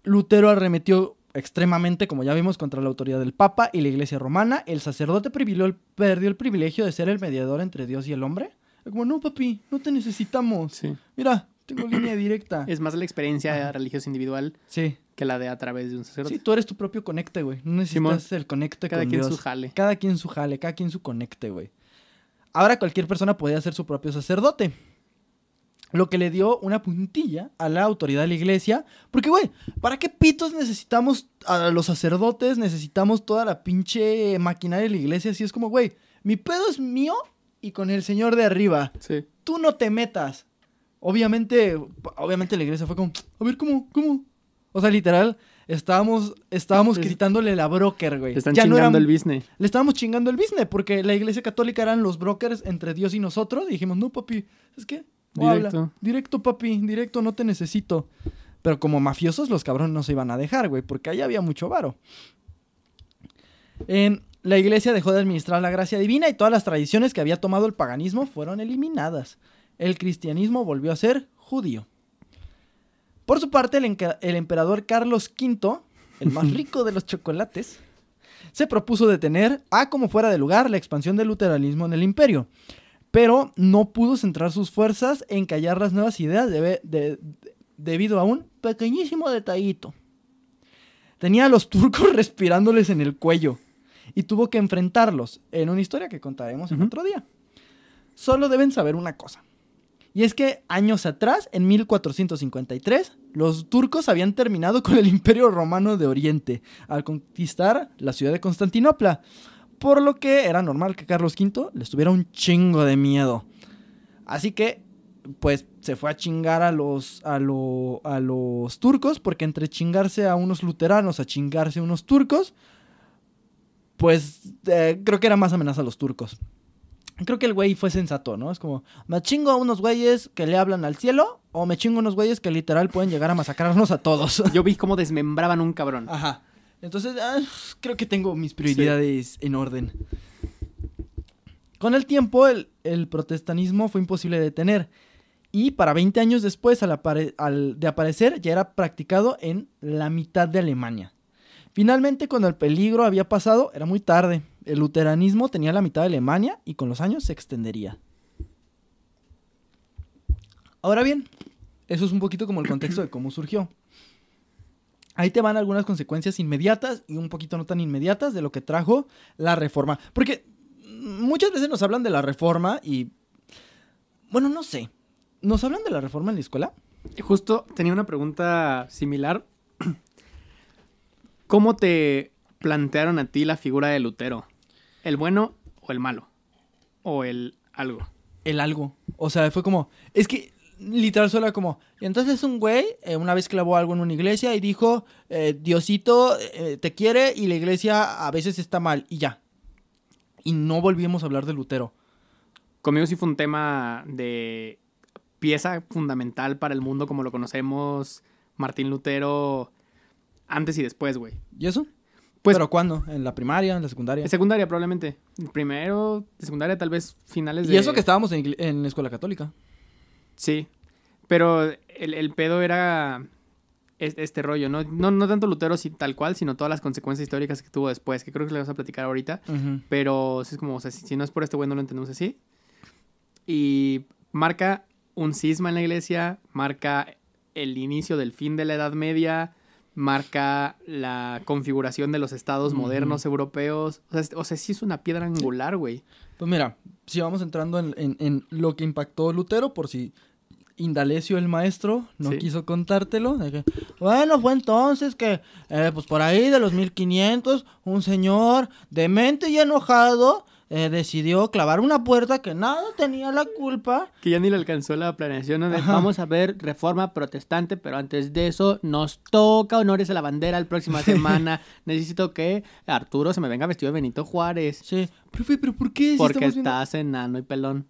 Lutero arremetió extremadamente, como ya vimos, contra la autoridad del Papa y la Iglesia romana. El sacerdote perdió el privilegio de ser el mediador entre Dios y el hombre. Como, no, papi, no te necesitamos. Sí. Mira, tengo línea directa. Es más la experiencia religiosa individual Sí. que la de a través de un sacerdote. Sí, tú eres tu propio conecte, güey. No necesitas el conecte con Dios. Cada quien su jale. Cada quien su jale, cada quien su conecte, güey. Ahora cualquier persona podía ser su propio sacerdote. Lo que le dio una puntilla a la autoridad de la iglesia. Porque, güey, ¿para qué pitos necesitamos a los sacerdotes? Necesitamos toda la pinche maquinaria de la iglesia. Así es como, güey, mi pedo es mío y con el señor de arriba. Sí. Tú no te metas. Obviamente la iglesia fue como, a ver, ¿cómo? O sea, literal, estábamos gritándole la broker, güey. Le están chingando el business. Le estábamos chingando el business porque la iglesia católica eran los brokers entre Dios y nosotros. Y dijimos, no, papi, ¿es qué? Directo, papi, directo, no te necesito. Pero como mafiosos, los cabrones no se iban a dejar, güey, porque allá había mucho varo. La iglesia dejó de administrar la gracia divina y todas las tradiciones que había tomado el paganismo fueron eliminadas. El cristianismo volvió a ser judío. Por su parte, el emperador Carlos V, el más rico de los chocolates, se propuso detener, como fuera de lugar, la expansión del luteranismo en el imperio. Pero no pudo centrar sus fuerzas en callar las nuevas ideas debido a un pequeñísimo detallito. Tenía a los turcos respirándoles en el cuello y tuvo que enfrentarlos en una historia que contaremos en otro día. Solo deben saber una cosa. Y es que años atrás, en 1453, los turcos habían terminado con el Imperio Romano de Oriente al conquistar la ciudad de Constantinopla. Por lo que era normal que Carlos V les tuviera un chingo de miedo. Así que pues se fue a chingar a los turcos, porque entre chingarse a unos luteranos a chingarse a unos turcos, pues creo que era más amenaza a los turcos. Creo que el güey fue sensato, ¿no? Es como, me chingo a unos güeyes que le hablan al cielo, o me chingo a unos güeyes que literal pueden llegar a masacrarnos a todos. Yo vi cómo desmembraban un cabrón. Ajá. Entonces, creo que tengo mis prioridades en orden. Con el tiempo, el protestantismo fue imposible de detener. Y para 20 años después, de aparecer, ya era practicado en la mitad de Alemania. Finalmente, cuando el peligro había pasado, era muy tarde. El luteranismo tenía la mitad de Alemania y con los años se extendería. Ahora bien, eso es un poquito como el contexto de cómo surgió. Ahí te van algunas consecuencias inmediatas y un poquito no tan inmediatas de lo que trajo la Reforma. Porque muchas veces nos hablan de la Reforma y... Bueno, no sé. ¿Nos hablan de la Reforma en la escuela? Justo tenía una pregunta similar. ¿Cómo te plantearon a ti la figura de Lutero? ¿El bueno o el malo? ¿O el algo? El algo. O sea, fue como... Es que literal solo era como... Y entonces un güey una vez clavó algo en una iglesia y dijo... Diosito te quiere y la iglesia a veces está mal. Y ya. Y no volvimos a hablar de Lutero. Conmigo sí fue un tema de pieza fundamental para el mundo como lo conocemos. Martín Lutero antes y después, güey. ¿Y eso? Pues, ¿pero cuándo? ¿En la primaria? ¿En la secundaria? En secundaria probablemente. Primero, de secundaria tal vez finales de... Y eso que estábamos en la escuela católica. Sí, pero el pedo era este rollo, no tanto Lutero tal cual, sino todas las consecuencias históricas que tuvo después, que creo que le vas a platicar ahorita, pero es como, o sea, si no es por este güey no lo entendemos así. Y marca un cisma en la iglesia, marca el inicio del fin de la Edad Media, marca la configuración de los estados modernos europeos. O sea, sí es una piedra angular, güey. Pues mira, si vamos entrando en lo que impactó Lutero, por si Indalecio el maestro no quiso contártelo. Bueno, fue entonces que, pues por ahí de los 1500, un señor demente y enojado decidió clavar una puerta que nada tenía la culpa. Que ya ni le alcanzó la planeación, ¿no? Vamos a ver Reforma Protestante, pero antes de eso nos toca honores a la bandera la próxima semana. Necesito que Arturo se me venga vestido de Benito Juárez. Sí. Profe, ¿pero por qué? Porque estás enano y pelón.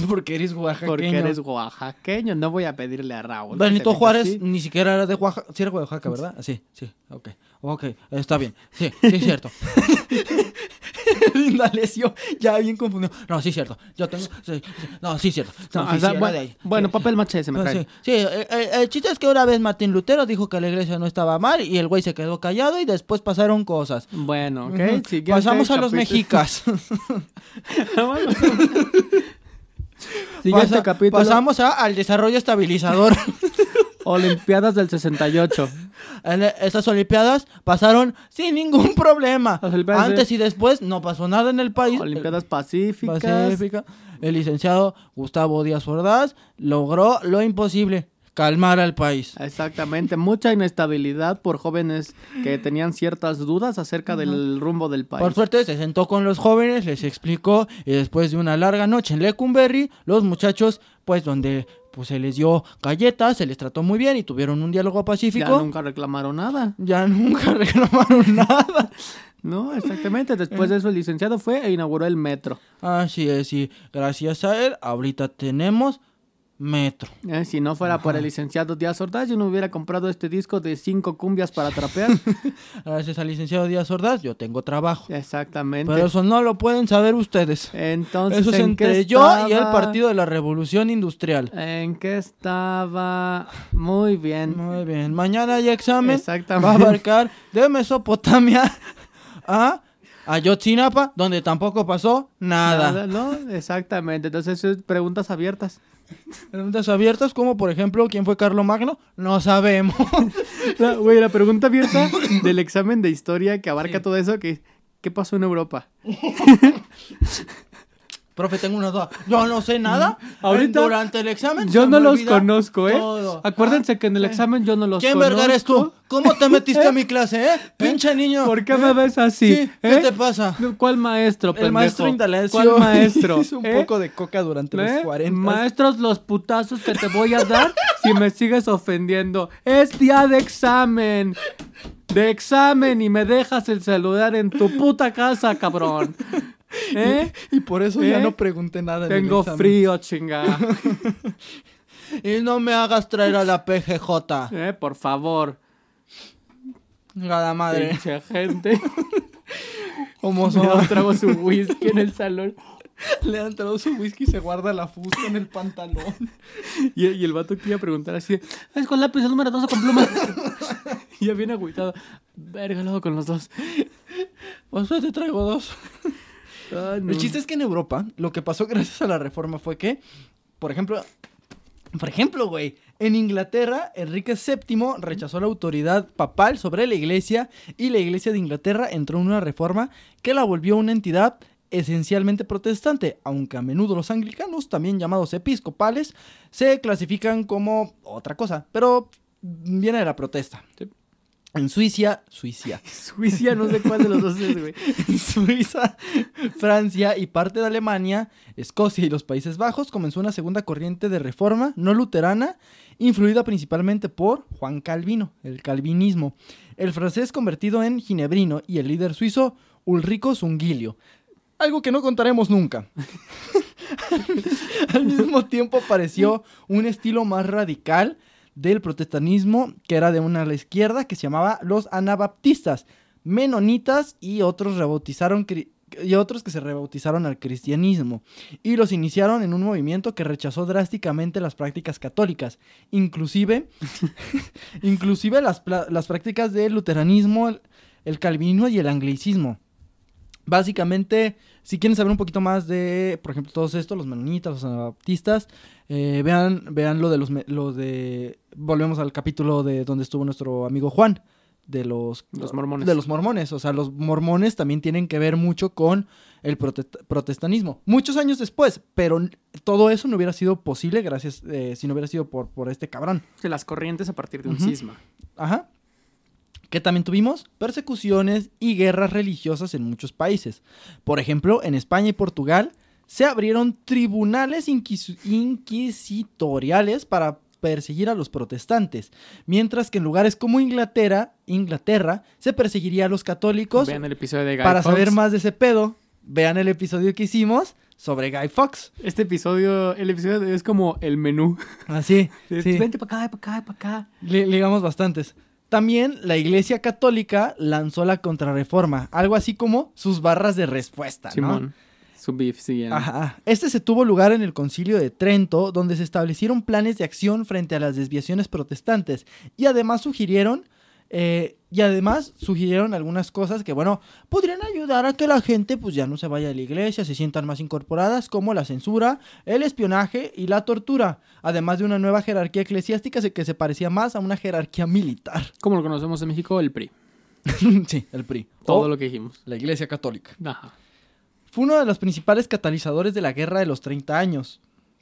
Porque eres oaxaqueño. Porque eres oaxaqueño. No voy a pedirle a Raúl. Benito Juárez ni siquiera era de Oaxaca. Sí era de Oaxaca, ¿verdad? Sí, ok. Ok, está bien. Sí, es cierto. Indalecio ya bien confundido. No, sí es cierto. Yo tengo... sí es cierto. No, sí, bueno, papel maché se me trae. Sí, el chiste es que una vez Martín Lutero dijo que la iglesia no estaba mal y el güey se quedó callado y después pasaron cosas. Bueno, ok. Pasamos a los mexicas. Siguiente capítulo. Pasamos al desarrollo estabilizador. Olimpiadas del 68. Esas olimpiadas pasaron sin ningún problema. Antes y después no pasó nada en el país. Olimpiadas pacíficas. El licenciado Gustavo Díaz Ordaz logró lo imposible: calmar al país. Exactamente, mucha inestabilidad por jóvenes que tenían ciertas dudas acerca del rumbo del país. Por suerte se sentó con los jóvenes, les explicó, y después de una larga noche en Lecumberri, los muchachos, pues donde pues se les dio galletas, se les trató muy bien y tuvieron un diálogo pacífico. Ya nunca reclamaron nada. No, exactamente. Después de eso el licenciado fue e inauguró el metro. Así es, y gracias a él ahorita tenemos metro. Si no fuera por el licenciado Díaz Ordaz, yo no hubiera comprado este disco de 5 cumbias para trapear. Gracias al licenciado Díaz Ordaz, yo tengo trabajo. Exactamente. Pero eso no lo pueden saber ustedes. Entonces, eso es entre yo y el Partido de la Revolución Industrial. ¿En qué estaba? Muy bien. Muy bien. Mañana hay examen. Exactamente. Va a abarcar de Mesopotamia a Ayotzinapa, donde tampoco pasó nada. ¿No? Exactamente. Entonces, preguntas abiertas. Preguntas abiertas, como por ejemplo, ¿quién fue Carlomagno? No sabemos. Güey, la pregunta abierta del examen de historia que abarca todo eso, ¿qué pasó en Europa? Profe, tengo una duda. Yo no sé nada. Ahorita Durante el examen yo se no me los olvida conozco, ¿eh? todo. Acuérdense que en el ¿Qué? examen yo no los ¿Quién conozco. verga eres tú? ¿Cómo te metiste a mi clase, Pinche niño. ¿Por qué me ves así? Sí, ¿qué te pasa? ¿Cuál maestro, pendejo? El maestro Indalecio ¿Cuál maestro? hizo un poco de coca durante los 40. Maestros, los putazos que te voy a dar si me sigues ofendiendo. Es día de examen. De examen y me dejas el celular en tu puta casa, cabrón. Y por eso ya no pregunté nada en el Tengo examen. frío, chingada. Y no me hagas traer a la PGJ. Por favor. Gada madre. Pinche gente. Como Me da un trago su whisky en el salón. Le han traído su whisky y se guarda la fusta en el pantalón. Y el vato que iba a preguntar así, ¿es con lápiz el número 2 o con pluma? Y ya viene agüitado. Verga, luego con los dos. Pues te traigo dos. Ay, no. El chiste es que en Europa, lo que pasó gracias a la reforma fue que, por ejemplo, güey, en Inglaterra, Enrique VII rechazó la autoridad papal sobre la iglesia y la iglesia de Inglaterra entró en una reforma que la volvió una entidad esencialmente protestante, aunque a menudo los anglicanos, también llamados episcopales, se clasifican como otra cosa, pero viene de la protesta. Sí. En Suiza, no sé cuál de los dos es, güey. en Suiza, Francia y parte de Alemania, Escocia y los Países Bajos comenzó una segunda corriente de reforma no luterana, influida principalmente por Juan Calvino, el calvinismo, el francés convertido en ginebrino y el líder suizo Ulrico Zungilio. Algo que no contaremos nunca. Al mismo tiempo apareció un estilo más radical del protestantismo que era de una ala izquierda que se llamaba los anabaptistas, menonitas y otros que se rebautizaron al cristianismo y los iniciaron en un movimiento que rechazó drásticamente las prácticas católicas, inclusive las prácticas del luteranismo, el calvinismo y el anglicismo. Básicamente, si quieren saber un poquito más de, por ejemplo, todos estos, los menonitas, los anabaptistas, vean lo de volvemos al capítulo de donde estuvo nuestro amigo Juan, de los mormones. De los mormones, o sea, los mormones también tienen que ver mucho con el protestanismo. Muchos años después, pero todo eso no hubiera sido posible si no hubiera sido por este cabrón. Que las corrientes a partir de un cisma. Ajá. Que también tuvimos persecuciones y guerras religiosas en muchos países. Por ejemplo, en España y Portugal se abrieron tribunales inquisitoriales para perseguir a los protestantes, mientras que en lugares como Inglaterra se perseguiría a los católicos. Vean el episodio de Guy Para Fawkes. saber más de ese pedo, vean el episodio que hicimos sobre Guy Fawkes. Este episodio, el episodio es como el menú. Así, sí. Vente para acá, para acá, para acá. Ligamos bastantes. También la Iglesia Católica lanzó la Contrarreforma, algo así como sus barras de respuesta, ¿no? Simón, su beef, sí. Ajá. Este se tuvo lugar en el Concilio de Trento, donde se establecieron planes de acción frente a las desviaciones protestantes y además sugirieron algunas cosas que, bueno, podrían ayudar a que la gente pues ya no se vaya a la iglesia, se sientan más incorporadas, como la censura, el espionaje y la tortura, además de una nueva jerarquía eclesiástica que se parecía más a una jerarquía militar. Como lo conocemos en México, el PRI. Sí, el PRI. Todo lo que dijimos. La Iglesia Católica. Ajá. Fue uno de los principales catalizadores de la Guerra de los 30 años,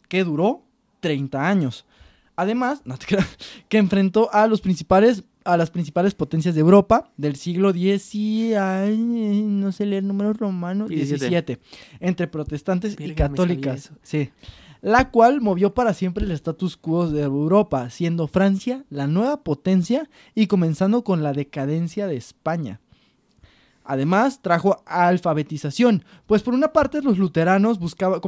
que duró 30 años. Además, no te creas, que enfrentó a las principales potencias de Europa del siglo no sé leer números romanos, 17, entre protestantes y católicas. Sí. La cual movió para siempre el status quo de Europa, siendo Francia la nueva potencia y comenzando con la decadencia de España. Además, trajo alfabetización, pues por una parte los luteranos buscaban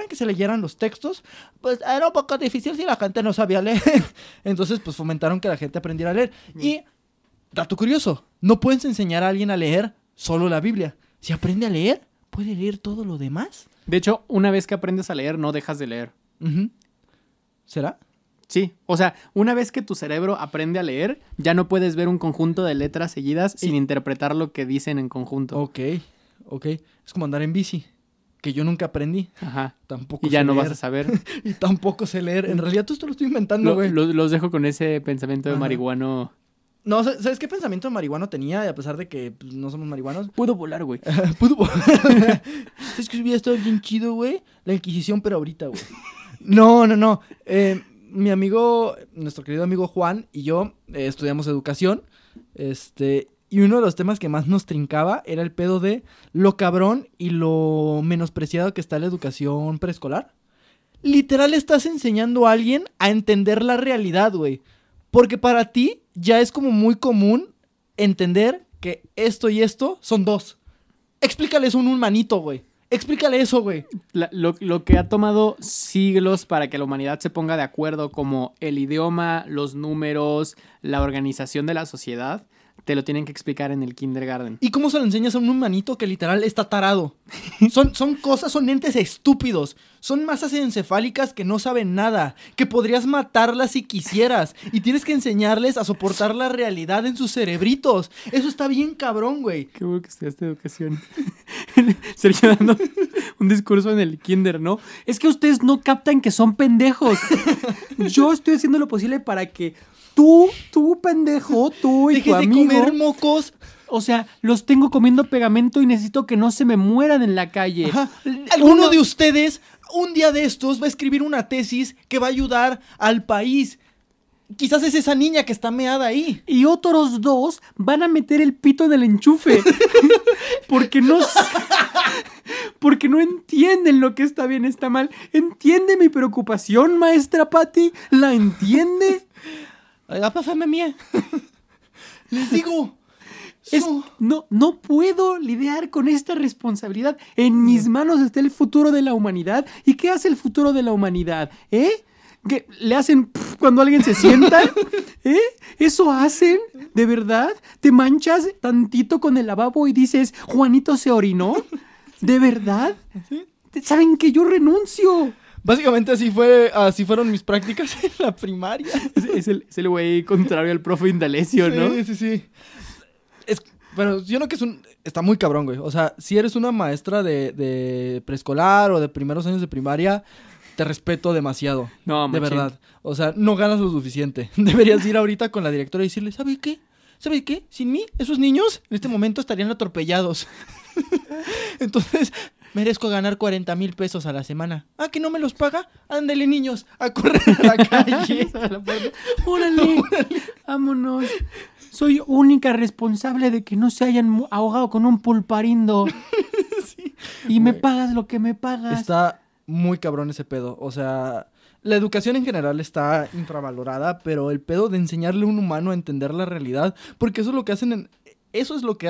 que se leyeran los textos, pues era un poco difícil si la gente no sabía leer. Entonces, pues fomentaron que la gente aprendiera a leer. Y, dato curioso, no puedes enseñar a alguien a leer solo la Biblia. Si aprende a leer, puede leer todo lo demás. De hecho, una vez que aprendes a leer, no dejas de leer. Uh-huh. ¿Será? Sí, o sea, una vez que tu cerebro aprende a leer, ya no puedes ver un conjunto de letras seguidas sin interpretar lo que dicen en conjunto. Ok. Es como andar en bici, que yo nunca aprendí. Ajá. Tampoco y ya sé no leer. vas a saber. Y tampoco sé leer. En realidad, todo esto lo estoy inventando, güey. Los dejo con ese pensamiento de Ajá. marihuano No, ¿sabes qué pensamiento marihuano tenía? Y a pesar de que pues, no somos marihuanos. Puedo volar, güey. ¿Sabes que hubiera estado bien chido, güey? La Inquisición, pero ahorita, güey. No. Mi amigo, nuestro querido amigo Juan y yo estudiamos educación. Y uno de los temas que más nos trincaba era el pedo de lo cabrón y lo menospreciado que está la educación preescolar. Literal estás enseñando a alguien a entender la realidad, güey. Porque para ti ya es como muy común entender que esto y esto son dos. Explícale eso a un humanito, güey. Explícale eso, güey. Lo que ha tomado siglos para que la humanidad se ponga de acuerdo, como el idioma, los números, la organización de la sociedad, te lo tienen que explicar en el kindergarten. ¿Y cómo se lo enseñas a un humanito que literal está tarado? Son entes estúpidos. Son masas encefálicas que no saben nada. Que podrías matarlas si quisieras. Y tienes que enseñarles a soportar la realidad en sus cerebritos. Eso está bien cabrón, güey. Qué bueno que estudiaste educación. Sergio dando un discurso en el kinder, ¿no? Es que ustedes no captan que son pendejos. Yo estoy haciendo lo posible para que tú pendejo, tú y tu amigo... Dejes de comer mocos. O sea, los tengo comiendo pegamento y necesito que no se me mueran en la calle. Ajá. Alguno de ustedes, un día de estos, va a escribir una tesis que va a ayudar al país. Quizás es esa niña que está meada ahí. Y otros dos van a meter el pito en el enchufe. Porque no entienden lo que está bien, está mal. ¿Entiende mi preocupación, maestra Patti? ¿La entiende? Pásame mía. Les digo. No puedo lidiar con esta responsabilidad. En mis manos está el futuro de la humanidad. ¿Y qué hace el futuro de la humanidad? ¿Que le hacen cuando alguien se sienta? ¿Eso hacen? ¿De verdad? ¿Te manchas tantito con el lavabo y dices, Juanito se orinó? ¿De verdad? ¿Sí? ¿Saben que yo renuncio? Básicamente así fueron mis prácticas en la primaria. Es el güey contrario al profe Indalecio, ¿no? Sí. Pero yo no que está muy cabrón, güey. O sea, si eres una maestra de preescolar o de primeros años de primaria, te respeto demasiado. No, de verdad. O sea, no ganas lo suficiente. Deberías ir ahorita con la directora y decirle, ¿sabe qué? Sin mí, esos niños en este momento estarían atropellados. Entonces, merezco ganar 40,000 pesos a la semana. ¿Ah, que no me los paga? Ándale, niños, a correr a la calle. ¡Órale! ¡Vámonos! Soy única responsable de que no se hayan ahogado con un pulparindo. Sí. Y me pagas lo que me pagas. Está muy cabrón ese pedo. O sea, la educación en general está infravalorada, pero el pedo de enseñarle a un humano a entender la realidad, porque eso es lo que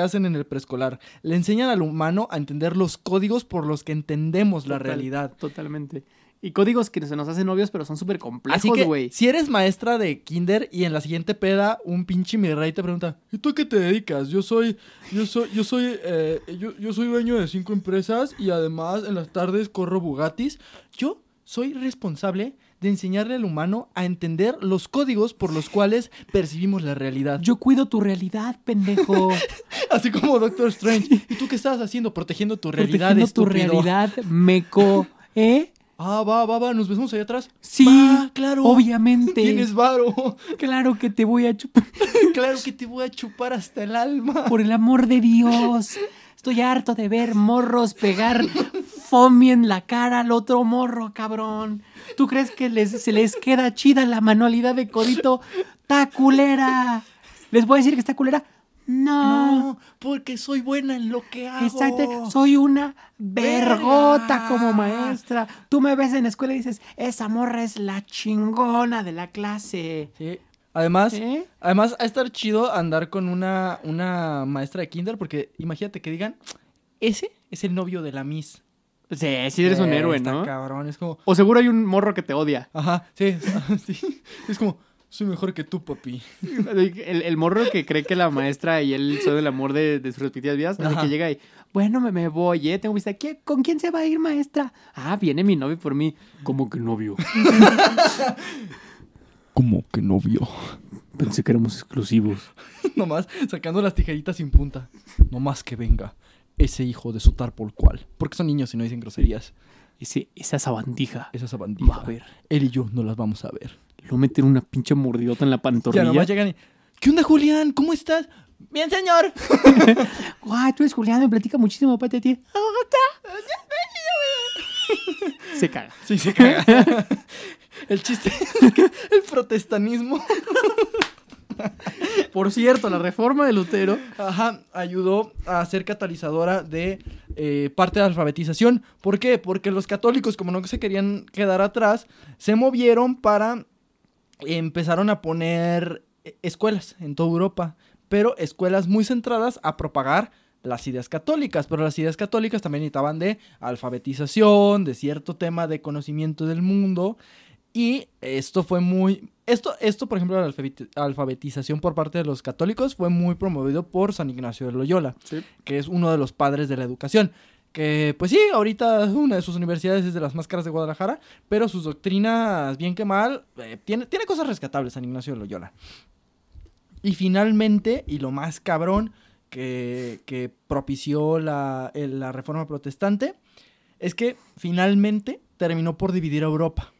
hacen en el preescolar. Le enseñan al humano a entender los códigos por los que entendemos la realidad. Totalmente. Y códigos que se nos hacen obvios, pero son súper complejos, Así que, güey. si eres maestra de kinder y en la siguiente peda un pinche mi rey te pregunta, ¿y tú a qué te dedicas? Yo soy dueño de 5 empresas y además en las tardes corro Bugattis. Yo soy responsable de enseñarle al humano a entender los códigos por los cuales percibimos la realidad. Yo cuido tu realidad, pendejo. Así como Doctor Strange. ¿Y tú qué estabas haciendo? Protegiendo tu realidad, estúpido. Protegiendo tu realidad, meco. Va, ¿nos besamos allá atrás? Sí, va, claro. Obviamente. Tienes varo. Claro que te voy a chupar. Claro que te voy a chupar hasta el alma. Por el amor de Dios. Estoy harto de ver morros pegar foamy en la cara al otro morro, cabrón. ¿Tú crees que se les queda chida la manualidad de codito? ¡Está culera! ¿Les voy a decir que está culera? No, porque soy buena en lo que hago. Exacto, soy una vergota como maestra. Tú me ves en la escuela y dices, esa morra es la chingona de la clase. Sí. Además, a estar chido andar con una maestra de kinder, porque imagínate que digan, ese es el novio de la Miss. Sí eres un héroe, ¿no? Está cabrón, es como... O seguro hay un morro que te odia. Ajá, sí. Es como... Soy mejor que tú, papi. El morro que cree que la maestra y él son el amor de sus respectivas vidas. Así que llega y, bueno, me voy, tengo vista. ¿Con quién se va a ir, maestra? Ah, viene mi novio por mí. ¿Cómo que novio? ¿Cómo que novio? Pensé que éramos exclusivos. Nomás sacando las tijeritas sin punta. Nomás que venga ese hijo de su por cual. Porque son niños y no dicen groserías. Esa sabandija. Va a ver. Él y yo no las vamos a ver. Lo meten una pinche mordidota en la pantorrilla. Ya nomás llegan y... ¿Qué onda, Julián? ¿Cómo estás? Bien, señor. Guay, tú eres Julián, me platica muchísimo parte de ti. Se caga. Sí, se caga. El chiste es que el protestanismo, Por cierto, la reforma de Lutero. ajá, ayudó a ser catalizadora de parte de la alfabetización. ¿Por qué? Porque los católicos, como no se querían quedar atrás, se movieron para... empezaron a poner escuelas en toda Europa, pero escuelas muy centradas a propagar las ideas católicas, pero las ideas católicas también necesitaban de alfabetización, de cierto tema de conocimiento del mundo, y esto fue muy... Esto, por ejemplo, la alfabetización por parte de los católicos fue muy promovido por San Ignacio de Loyola, Sí. que es uno de los padres de la educación. Que, pues sí, ahorita una de sus universidades es de las más caras de Guadalajara, pero sus doctrinas, bien que mal, tiene cosas rescatables San Ignacio de Loyola. Y finalmente, y lo más cabrón que propició la reforma protestante, es que finalmente terminó por dividir a Europa.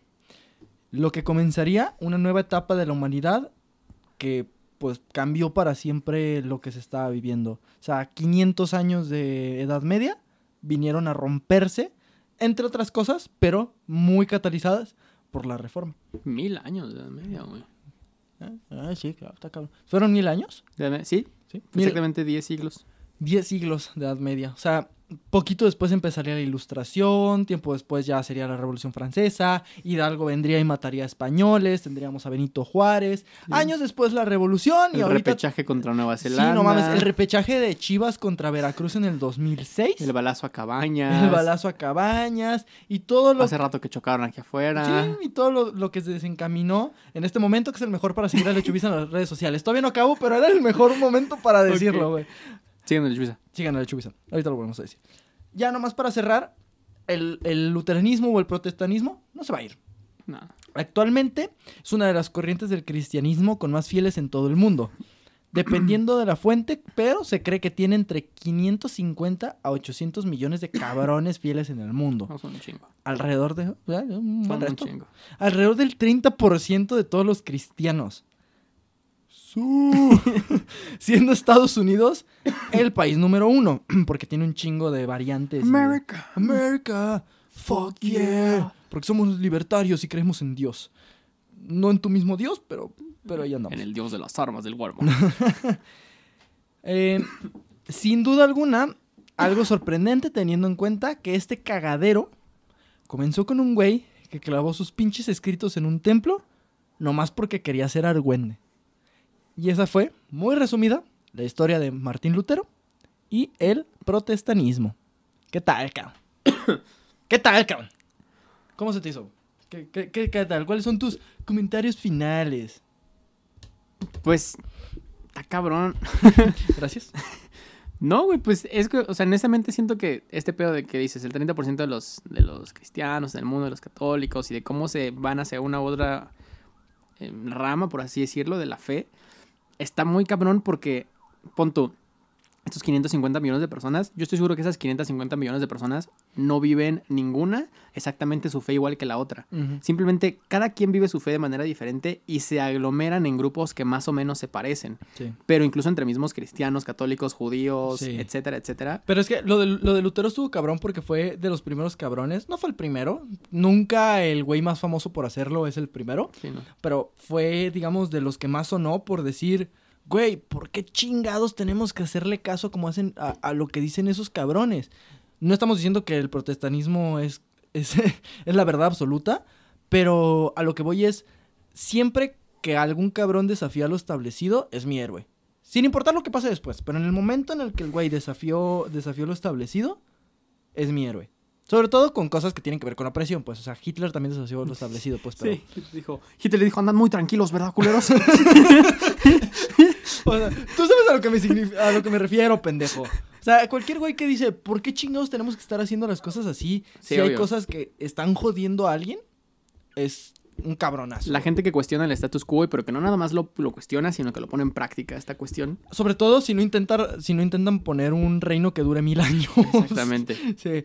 Lo que comenzaría una nueva etapa de la humanidad que pues cambió para siempre lo que se estaba viviendo. O sea, 500 años de Edad Media vinieron a romperse, entre otras cosas, pero muy catalizadas por la reforma. 1000 años de edad media, güey. Sí, claro, está cabrón. ¿Fueron 1000 años? Sí, Sí. Mira, exactamente 10 siglos. 10 siglos de Edad Media. O sea, poquito después empezaría la Ilustración, tiempo después ya sería la Revolución Francesa, Hidalgo vendría y mataría a españoles, tendríamos a Benito Juárez, años después la Revolución y El ahorita... repechaje contra Nueva Zelanda. Sí, no mames, el repechaje de Chivas contra Veracruz en el 2006. El balazo a Cabañas. El balazo a Cabañas y todo lo... Hace rato que chocaron aquí afuera. Sí, y todo lo que se desencaminó en este momento, que es el mejor para seguir a Lechubiza en las redes sociales. Todavía no acabo, pero era el mejor momento para decirlo, güey. Siguen el Chubiza. Sigan a Lechubiza. Ahorita lo volvemos a decir. Ya nomás para cerrar, el luteranismo o el protestanismo no se va a ir. No. Actualmente es una de las corrientes del cristianismo con más fieles en todo el mundo. Dependiendo de la fuente, pero se cree que tiene entre 550 a 800 millones de cabrones fieles en el mundo. No son un chingo. Alrededor de... un buen Son un resto. chingo. Alrededor del 30% de todos los cristianos. Siendo Estados Unidos el país número 1, porque tiene un chingo de variantes. America. America, fuck yeah. Porque somos libertarios y creemos en Dios. No en tu mismo Dios, pero ahí andamos. En el dios de las armas del Walmart. Sin duda alguna, algo sorprendente teniendo en cuenta que este cagadero comenzó con un güey que clavó sus pinches escritos en un templo nomás porque quería ser argüende. Y esa fue, muy resumida, la historia de Martín Lutero y el protestanismo. ¿Qué tal, cabrón? ¿Qué tal, cabrón? ¿Cómo se te hizo? ¿Qué tal? ¿Cuáles son tus comentarios finales? Pues, está cabrón. Gracias. No, güey, pues es que, o sea, honestamente siento que este pedo de que dices, el 30% de los cristianos del mundo, de los católicos y de cómo se van hacia una u otra rama, por así decirlo, de la fe, está muy cabrón porque, pon tú, estos 550 millones de personas, yo estoy seguro que esas 550 millones de personas no viven ninguna exactamente su fe igual que la otra. Uh-huh. Simplemente cada quien vive su fe de manera diferente y se aglomeran en grupos que más o menos se parecen. Sí. Pero incluso entre mismos cristianos, católicos, judíos, Sí. etcétera, etcétera. Pero es que lo de Lutero estuvo cabrón porque fue de los primeros cabrones. No fue el primero. Nunca el güey más famoso por hacerlo es el primero. Sí, ¿no? Pero fue, digamos, de los que más sonó por decir... Güey, ¿por qué chingados tenemos que hacerle caso como hacen a lo que dicen esos cabrones? No estamos diciendo que el protestanismo es la verdad absoluta, pero a lo que voy es, siempre que algún cabrón desafía lo establecido, es mi héroe. Sin importar lo que pase después, pero en el momento en el que el güey desafió lo establecido, es mi héroe. Sobre todo con cosas que tienen que ver con la presión, pues. O sea, Hitler también desafió lo establecido, pues, pero... Sí, Hitler le dijo, andan muy tranquilos, ¿verdad, culeros? O sea, tú sabes a lo que me refiero, pendejo. O sea, cualquier güey que dice, ¿por qué chingados tenemos que estar haciendo las cosas así? Sí, si hay obvio. cosas que están jodiendo a alguien, es un cabronazo. La gente que cuestiona el status quo, pero que no nada más lo cuestiona, sino que lo pone en práctica, esta cuestión. Sobre todo si no intentan poner un reino que dure 1000 años. Exactamente. Sí,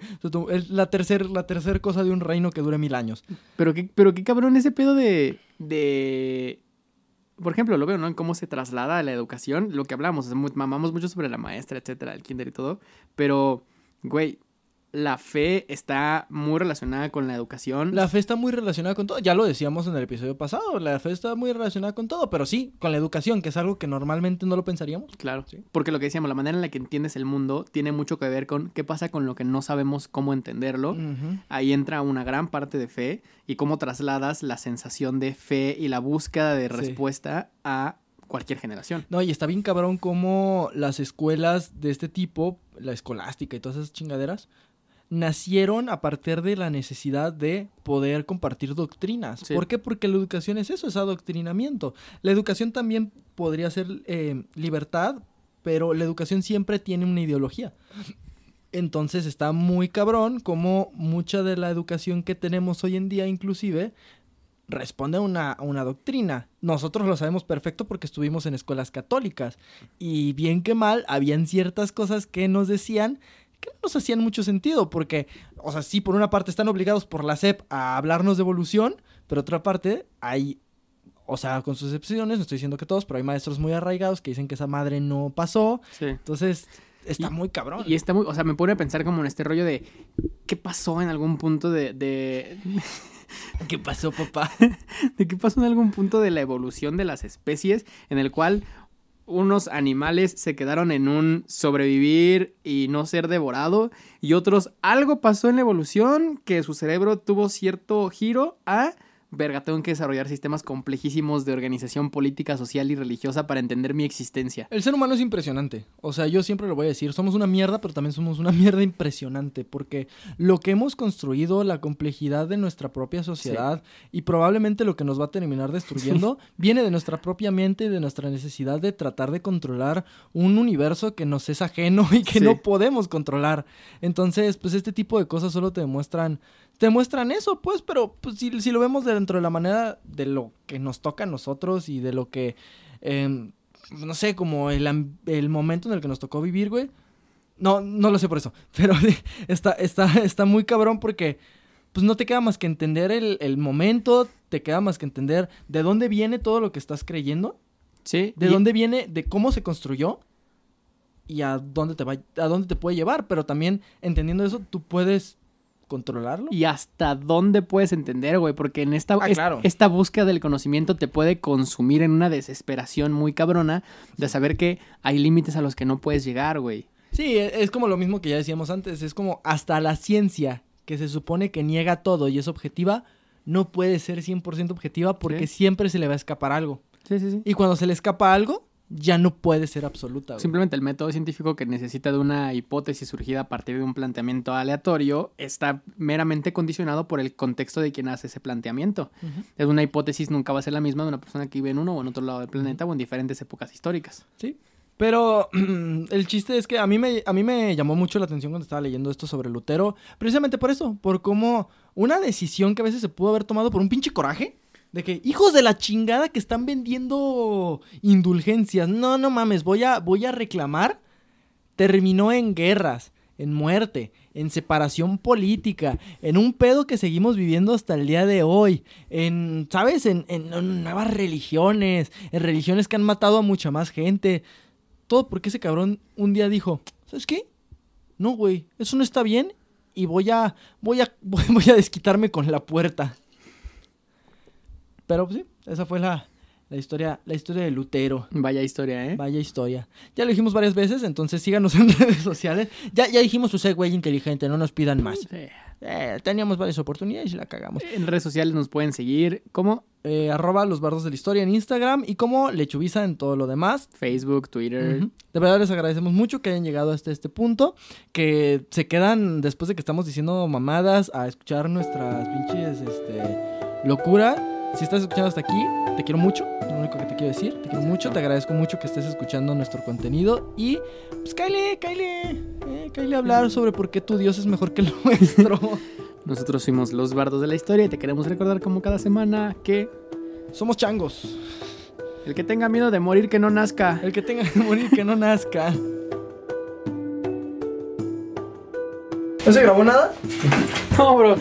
es la tercer cosa de un reino que dure 1000 años. Pero qué cabrón ese pedo de por ejemplo, lo veo, ¿no? En cómo se traslada a la educación, lo que hablamos, o sea, mamamos mucho sobre la maestra, etcétera, el kinder y todo, pero, güey, la fe está muy relacionada con la educación. La fe está muy relacionada con todo. Ya lo decíamos en el episodio pasado. La fe está muy relacionada con todo. Pero sí, con la educación, que es algo que normalmente no lo pensaríamos. Claro, Sí. porque lo que decíamos, la manera en la que entiendes el mundo tiene mucho que ver con qué pasa con lo que no sabemos cómo entenderlo. Ujú. Ahí entra una gran parte de fe y cómo trasladas la sensación de fe y la búsqueda de Sí. respuesta a cualquier generación. No, y está bien cabrón cómo las escuelas de este tipo, la escolástica y todas esas chingaderas, nacieron a partir de la necesidad de poder compartir doctrinas. Sí. ¿Por qué? Porque la educación es eso, es adoctrinamiento. La educación también podría ser libertad, pero la educación siempre tiene una ideología. Entonces está muy cabrón como mucha de la educación que tenemos hoy en día inclusive responde a una doctrina. Nosotros lo sabemos perfecto porque estuvimos en escuelas católicas y bien que mal habían ciertas cosas que nos decían que no nos hacían mucho sentido porque, o sea, sí, por una parte están obligados por la SEP a hablarnos de evolución, pero otra parte hay, o sea, con sus excepciones, no estoy diciendo que todos, pero hay maestros muy arraigados que dicen que esa madre no pasó, Sí. entonces está muy cabrón. Y está muy, o sea, me pone a pensar como en este rollo de qué pasó en algún punto de ¿Qué pasó, papá? de qué pasó en algún punto de la evolución de las especies en el cual unos animales se quedaron en un sobrevivir y no ser devorado y otros algo pasó en la evolución que su cerebro tuvo cierto giro a verga, tengo que desarrollar sistemas complejísimos de organización política, social y religiosa para entender mi existencia. El ser humano es impresionante. O sea, yo siempre lo voy a decir. Somos una mierda, pero también somos una mierda impresionante. Porque lo que hemos construido, la complejidad de nuestra propia sociedad y probablemente lo que nos va a terminar destruyendo, viene de nuestra propia mente y de nuestra necesidad de tratar de controlar un universo que nos es ajeno y que Sí. no podemos controlar. Entonces, pues este tipo de cosas solo te muestran eso, pues, pero pues, si lo vemos dentro de la manera de lo que nos toca a nosotros y de lo que, no sé, como el momento en el que nos tocó vivir, güey. No lo sé por eso, pero está muy cabrón porque pues no te queda más que entender el momento, te queda más que entender de dónde viene todo lo que estás creyendo, Sí. de dónde viene, de cómo se construyó y a dónde te puede llevar, pero también entendiendo eso tú puedes controlarlo. Y hasta dónde puedes entender, güey, porque en Claro. esta búsqueda del conocimiento te puede consumir en una desesperación muy cabrona de saber que hay límites a los que no puedes llegar, güey. Sí, es como lo mismo que ya decíamos antes, es como hasta la ciencia, que se supone que niega todo y es objetiva, no puede ser 100% objetiva porque Sí. siempre se le va a escapar algo. Sí. Y cuando se le escapa algo, ya no puede ser absoluta, güey. Simplemente el método científico que necesita de una hipótesis surgida a partir de un planteamiento aleatorio está meramente condicionado por el contexto de quien hace ese planteamiento. Ujú. Es una hipótesis nunca va a ser la misma de una persona que vive en uno o en otro lado del planeta o en diferentes épocas históricas. Sí. Pero el chiste es que a mí me llamó mucho la atención cuando estaba leyendo esto sobre Lutero, precisamente por eso, por cómo una decisión que a veces se pudo haber tomado por un pinche coraje, de que hijos de la chingada que están vendiendo indulgencias, no mames, voy a reclamar, terminó en guerras, en muerte, en separación política, en un pedo que seguimos viviendo hasta el día de hoy, ¿sabes? En nuevas religiones, en religiones que han matado a mucha más gente. Todo porque ese cabrón un día dijo, ¿sabes qué? No, güey, eso no está bien y voy a desquitarme con la puerta. Pero pues, sí, esa fue la historia de Lutero. Vaya historia, ¿eh? Vaya historia. Ya lo dijimos varias veces, entonces síganos en redes sociales. Ya dijimos, usted, güey inteligente, no nos pidan más. Sí. Teníamos varias oportunidades y la cagamos. En redes sociales nos pueden seguir como @ Los Bardos de la Historia en Instagram y como Lechubiza en todo lo demás. Facebook, Twitter. Ujú. De verdad les agradecemos mucho que hayan llegado hasta este punto, que se quedan después de que estamos diciendo mamadas a escuchar nuestras pinches locuras. Si estás escuchando hasta aquí, te quiero mucho, es lo único que te quiero decir, te quiero mucho, te agradezco mucho que estés escuchando nuestro contenido y pues cáele a hablar sobre por qué tu Dios es mejor que el nuestro. Nosotros fuimos los bardos de la historia y te queremos recordar como cada semana que Somos changos, el que tenga miedo de morir que no nazca. el que tenga que morir que no nazca. ¿No se grabó nada? No, bro.